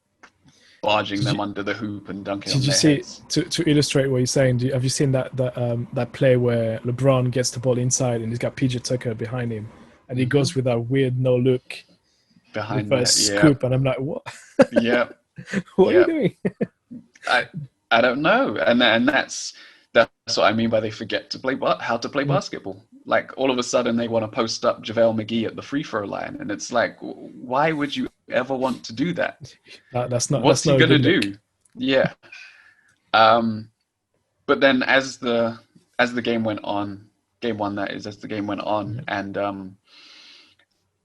barging Did you them under the hoop and dunking did on you their see heads. to illustrate what you're saying? Have you seen that play where LeBron gets the ball inside and he's got PJ Tucker behind him, and he Hmm. goes with that weird no look Behind reverse that, yeah, scoop, and I'm like, what? yeah, What are you yeah. doing? I I don't know, and that's what I mean by they forget to play how to play Mm. basketball. Like all of a sudden they want to post up JaVale McGee at the free throw line, and it's like, why would you ever want to do that? That's What's he not a good gonna look. do? Yeah. Um, but then as the game went on, game one that is, as the game went on, Mhm. and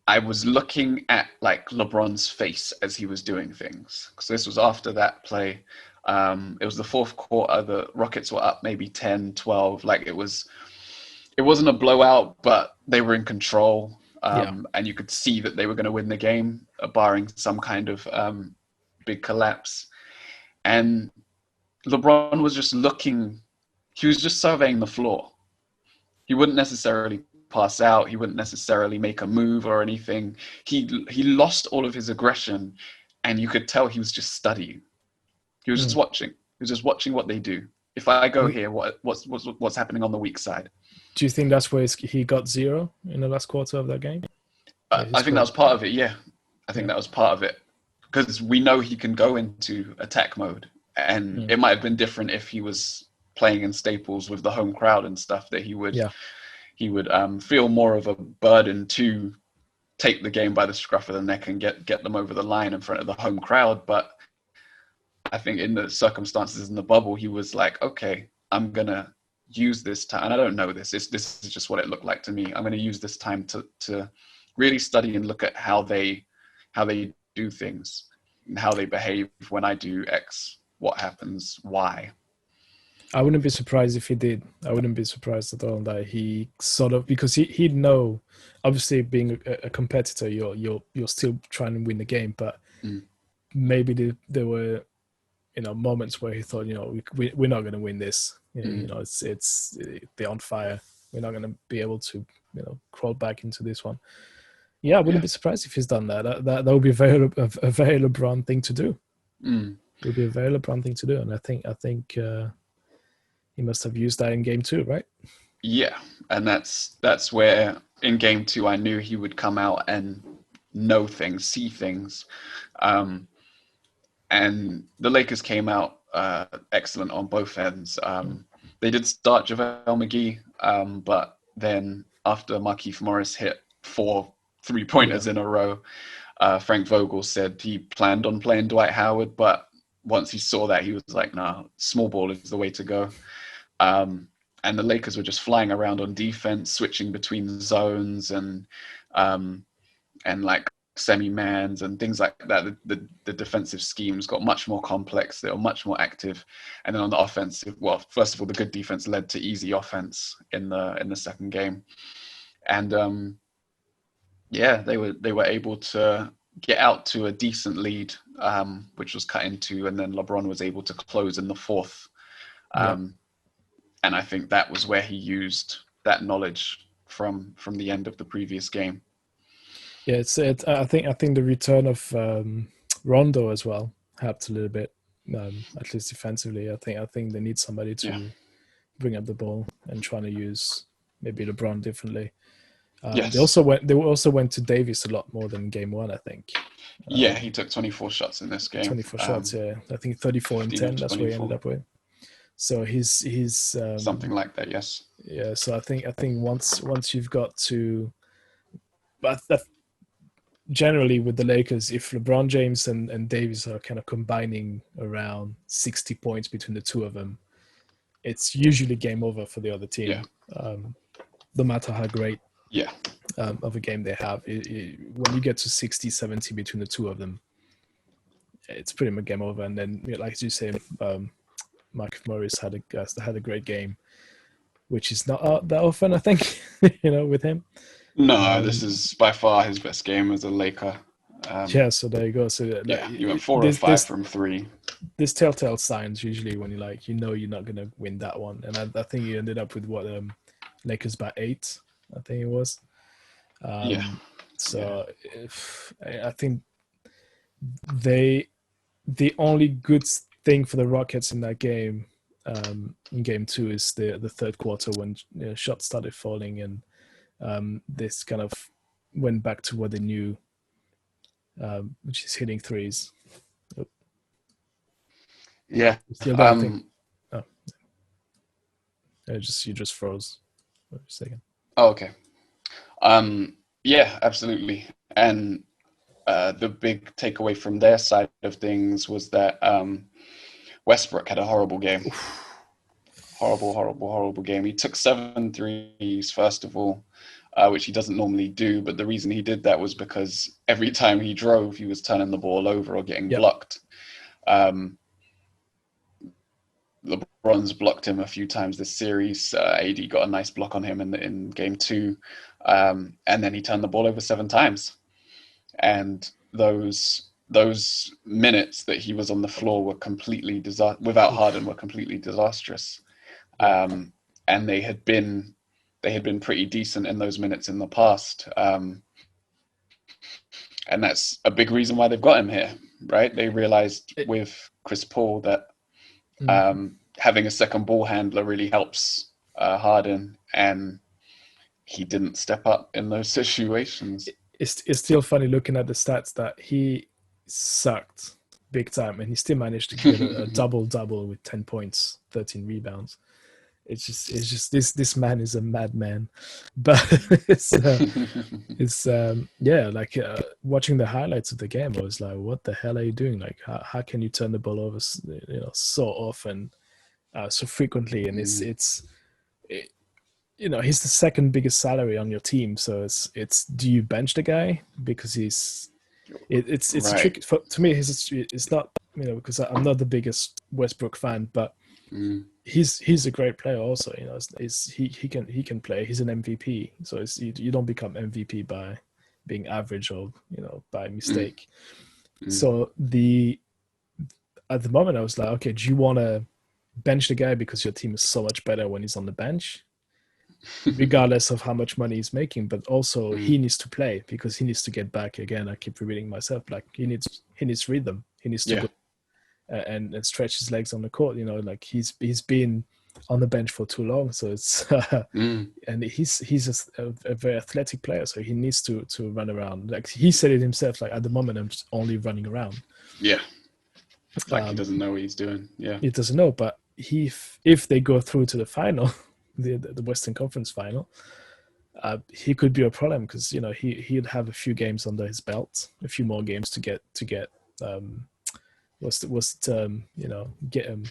I was looking at like LeBron's face as he was doing things. So this was after that play. It was the fourth quarter. The Rockets were up maybe 10, 12. Like it wasn't a blowout, but they were in control. Yeah. And you could see that they were going to win the game, barring some kind of big collapse. And LeBron was just looking, he was just surveying the floor. He wouldn't necessarily pass out. He wouldn't necessarily make a move or anything. He lost all of his aggression, and you could tell he was just studying. He was just Mm. watching. He was just watching what they do. If I go And here, what's happening on the weak side? do you think that's where he got zero in the last quarter of that game, where he I think that scored? was part of it. Yeah, I think Yeah. that was part of it because we know he can go into attack mode, and Mm. it might have been different if he was playing in Staples with the home crowd and stuff. That Yeah. he would feel more of a burden to take the game by the scruff of the neck and get them over the line in front of the home crowd. But I think in the circumstances in the bubble, he was like, okay, I'm gonna use this time. And I don't know this. This is just what it looked like to me. I'm gonna use this time to really study and look at how they do things and how they behave when I do X. What happens? Why? I wouldn't be surprised if he did. I wouldn't be surprised at all that he sort of, because he'd know. Obviously, being a competitor, you're still trying to win the game, but Mm, maybe there were moments where he thought, we're not going to win this. mm, It's they're on fire. We're not going to be able to crawl back into this one. Yeah, I wouldn't yeah. be surprised if he's done that. That would be a very LeBron thing to do. Mm, It would be a very LeBron thing to do, and I think he must have used that in game two, right? yeah. And that's where in game two I knew he would come out and know things, see things. Um, and the Lakers came out excellent on both ends. They did start JaVale McGee, but then after Markieff Morris hit 4 3-pointers Yeah. in a row, Frank Vogel said he planned on playing Dwight Howard, but once he saw that, he was like, "Nah, small ball is the way to go." Um, the Lakers were just flying around on defense, switching between zones and like semi-mans and things like that. The defensive schemes got much more complex. They were much more active. And then on the offensive, well, first of all, the good defense led to easy offense in the second game. And yeah, they were able to get out to a decent lead, which was cut into, and then LeBron was able to close in the fourth. And I think that was where he used that knowledge from the end of the previous game. Yeah, I think the return of Rondo as well helped a little bit, at least defensively. I think they need somebody to bring up the ball and trying to use maybe LeBron differently. Yes. They also went to Davis a lot more than game one, I think. Yeah, he took 24 shots in this game. 24 shots, yeah. I think 34 and 10. That's what he ended up with. So he's something like that, yes. Yeah, so I think once you've got to, but generally with the Lakers, if LeBron James and Davis are kind of combining around 60 points between the two of them, it's usually game over for the other team. Yeah. No matter how great of a game they have, when you get to 60, 70 between the two of them, it's pretty much game over. And then, like you say, Mark Morris had a great game, which is not that often, I think, with him. No, this is by far his best game as a Laker. So there you go. So you went 4 of 5 from 3. There's telltale signs usually when you're not going to win that one. And I think you ended up with Lakers by 8, I think it was. So I think the only good thing for the Rockets in that game, in game 2, is the third quarter when shots started falling and this kind of went back to what they knew, which is hitting threes. Yeah. Still don't think. Oh, you just froze for a second. Oh, okay. Yeah, absolutely. And the big takeaway from their side of things was that Westbrook had a horrible game. Horrible game. He took 7 threes, first of all, which he doesn't normally do. But the reason he did that was because every time he drove, he was turning the ball over or getting blocked. LeBron's blocked him a few times this series. AD got a nice block on him in game 2. And then he turned the ball over 7 times. And those minutes that he was on the floor were completely without Harden were completely disastrous. And they had been pretty decent in those minutes in the past. And that's a big reason why they've got him here, right? They realized with Chris Paul that having a second ball handler really helps Harden, and he didn't step up in those situations. It's still funny looking at the stats that he sucked big time, and he still managed to get a double-double with 10 points, 13 rebounds. It's just this man is a madman. But watching the highlights of the game, I was like, what the hell are you doing? Like, how can you turn the ball over so often, so frequently? And he's the second biggest salary on your team, so it's do you bench the guy because it's right. A trick to me. It's not, because I'm not the biggest Westbrook fan, but he's a great player also. He can play. He's an MVP, so you don't become MVP by being average or by mistake. So at the moment I was like, okay, do you want to bench the guy because your team is so much better when he's on the bench, regardless of how much money he's making? But also he needs to play because he needs to get back. Again, I keep repeating myself, like he needs rhythm. He needs to go and stretch his legs on the court. Like he's been on the bench for too long, so it's and he's a very athletic player, so he needs to run around. Like he said it himself, like at the moment I'm just only running around. He doesn't know what he's doing. He doesn't know, but if they go through to the final, the Western Conference final, he could be a problem because he'd have a few games under his belt, a few more games to get what's the term, get him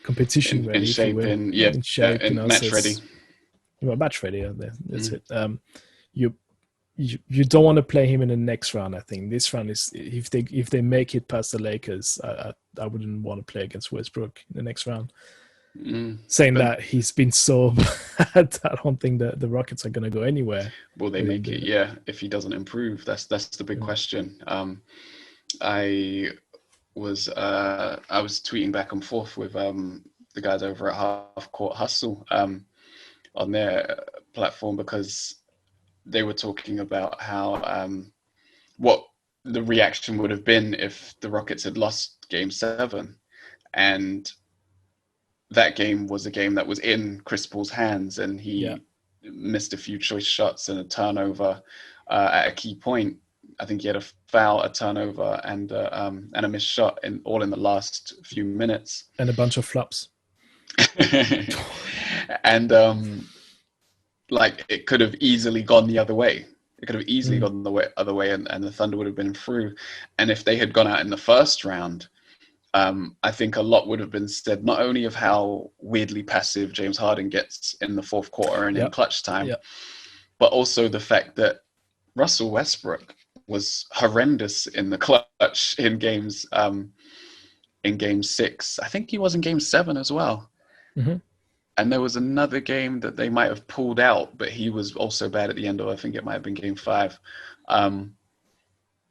competition ready, in if you shape, will, in in shape, in so match ready. well, match ready. That's it. You you don't want to play him in the next round. I think this round is, if they make it past the Lakers, I wouldn't want to play against Westbrook in the next round. Saying But that, he's been so bad, I don't think that the Rockets are going to go anywhere. will they make it? Yeah, if he doesn't improve, that's the big question. I was tweeting back and forth with the guys over at Half Court Hustle on their platform, because they were talking about how what the reaction would have been if the Rockets had lost Game 7, and that game was a game that was in Chris Paul's hands, and he missed a few choice shots and a turnover at a key point. I think he had a foul, a turnover, and a missed shot, all in the last few minutes, and a bunch of flops. And like, it could have easily gone the other way. It could have easily gone the other way, and the Thunder would have been through. And if they had gone out in the first round, I think a lot would have been said, not only of how weirdly passive James Harden gets in the fourth quarter and in clutch time, but also the fact that Russell Westbrook was horrendous in the clutch in games, in Game 6. I think he was in Game 7 as well. And there was another game that they might have pulled out, but he was also bad at the end of, I think it might have been Game 5.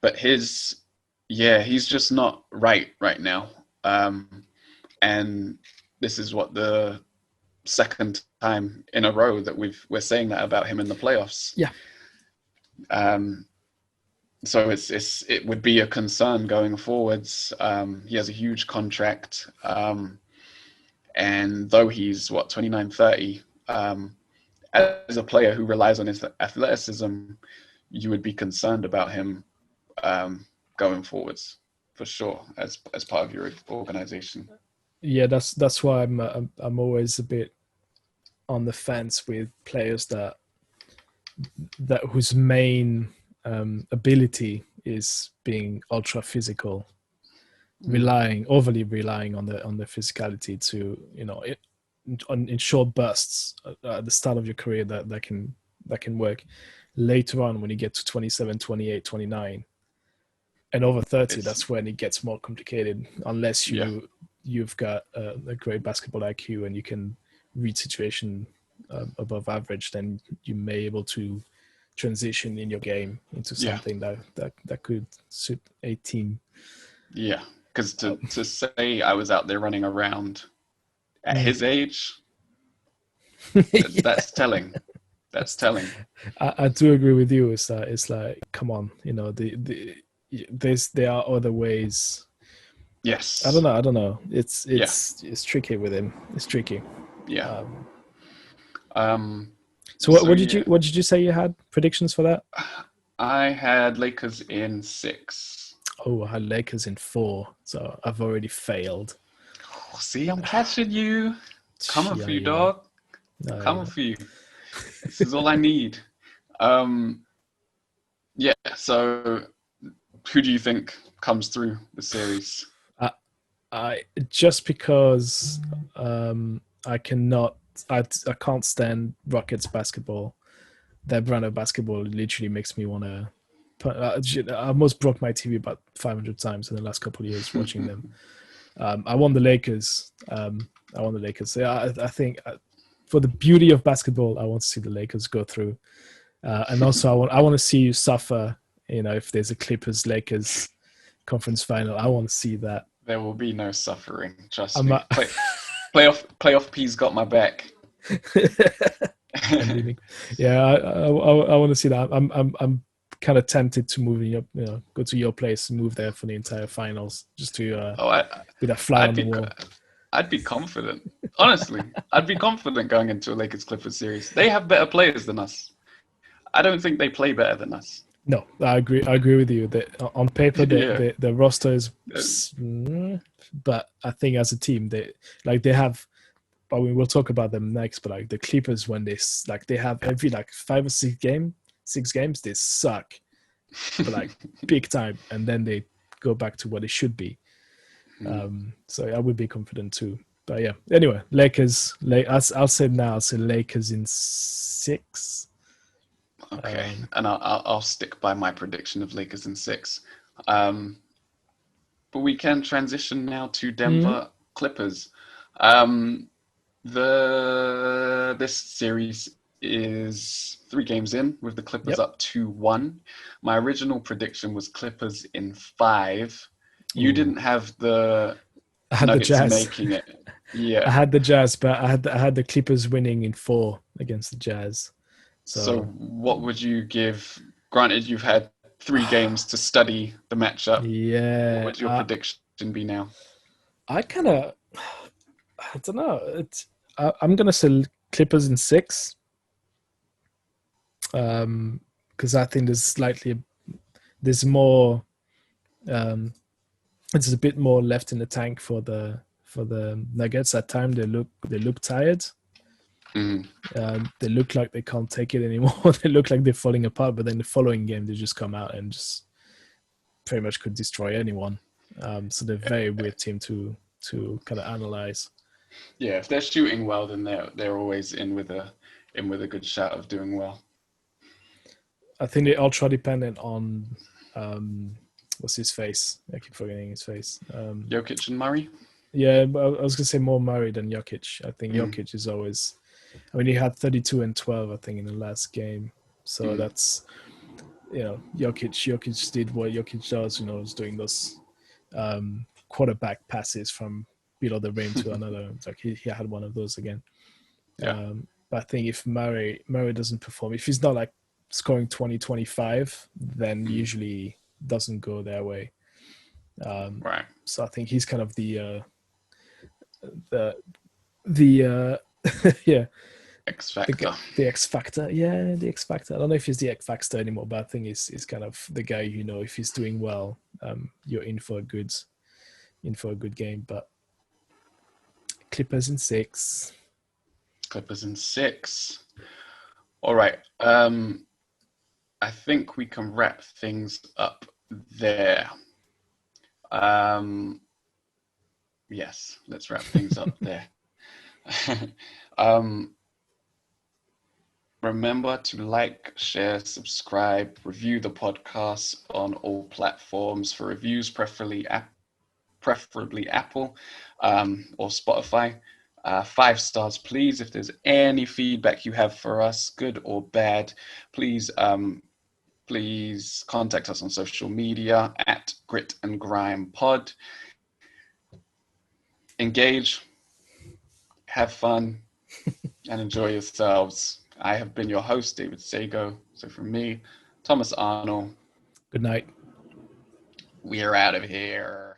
But he's just not right now. And this is what, the second time in a row that we're saying that about him in the playoffs. Yeah. So it would be a concern going forwards. He has a huge contract. And though he's 29, 30, as a player who relies on his athleticism, you would be concerned about him going forwards, for sure, as part of your organization. Yeah, that's why I'm always a bit on the fence with players that whose main ability is being ultra physical, overly relying on the physicality to, in short bursts at the start of your career that can work. Later on, when you get to 27, 28, 29 and over 30, that's when it gets more complicated, unless you've got a great basketball IQ and you can read situation above average. Then you may be able to transition in your game into something that could suit a team. Yeah, because to say I was out there running around at his age, that's telling. That's telling. I do agree with you. It's like, come on, there are other ways. Yes. I don't know. It's tricky with him. It's tricky. Yeah. So what did you say you had predictions for that? I had Lakers in 6. Oh, I had Lakers in 4. So I've already failed. Oh, see, I'm catching you. Coming for you, dog. Coming for you. This is all I need. So who do you think comes through the series? I just because I can't stand Rockets basketball. Their brand of basketball literally makes me want to. I almost broke my TV about 500 times in the last couple of years watching them. I want the Lakers. Yeah, I think for the beauty of basketball, I want to see the Lakers go through, and also I want to see you suffer. If there's a Clippers-Lakers conference final, I want to see that. There will be no suffering. Trust me. Playoff P's got my back. Yeah, I want to see that. I'm kind of tempted to move go to your place and move there for the entire finals, just to be that fly on the wall. I'd be confident. Honestly, I'd be confident going into a Lakers-Clippers series. They have better players than us. I don't think they play better than us. No, I agree with you. On paper, the roster is, but I think as a team, they have. But we'll talk about them next. But like the Clippers, when they have every 5 or 6 games, they suck, but big time, and then they go back to what it should be. So I would be confident too. But yeah, anyway, Lakers. I'll say now. I'll say Lakers in 6. Okay, and I'll stick by my prediction of Lakers in 6. But we can transition now to Denver Clippers. This series is 3 games in with the Clippers up 2-1. My original prediction was Clippers in 5. You didn't have the I had Nuggets the Jazz making it. Yeah. I had the Jazz, but I had the Clippers winning in 4 against the Jazz. So what would you give? Granted, you've had 3 games to study the matchup. Yeah. What would your prediction be now? I don't know. I'm gonna say Clippers in 6. Because I think there's more. There's a bit more left in the tank for the Nuggets. At time they look tired. They look like they can't take it anymore. They look like they're falling apart. But then the following game, they just come out and just pretty much could destroy anyone. So they're a very weird team to kind of analyze. Yeah, if they're shooting well, then they're always in with a good shot of doing well. I think they're ultra dependent on what's his face? I keep forgetting his face. Jokic and Murray. Yeah, but I was gonna say more Murray than Jokic. I think Jokic is always. I mean, he had 32 and 12, I think, in the last game. So that's, Jokic did what Jokic does. Was doing those quarterback passes from below the rim to another. It's like he had one of those again. Yeah. But I think if Murray doesn't perform, if he's not like scoring 20, 25, then usually doesn't go their way. Right. So I think he's kind of the yeah. X Factor. The X Factor. Yeah, the X Factor. I don't know if he's the X Factor anymore, but I think he's kind of the guy, if he's doing well, you're in for a good game. But Clippers in 6. Clippers in 6. All right. I think we can wrap things up there. Yes, let's wrap things up there. Remember to like, share, subscribe, review the podcast on all platforms. For reviews, preferably Apple or Spotify. 5 stars, please. If there's any feedback you have for us, good or bad, please contact us on social media at Grit N Grime Pod. Engage, have fun, and enjoy yourselves. I have been your host, David Sago. So from me, Thomas Arnold. Good night. We are out of here.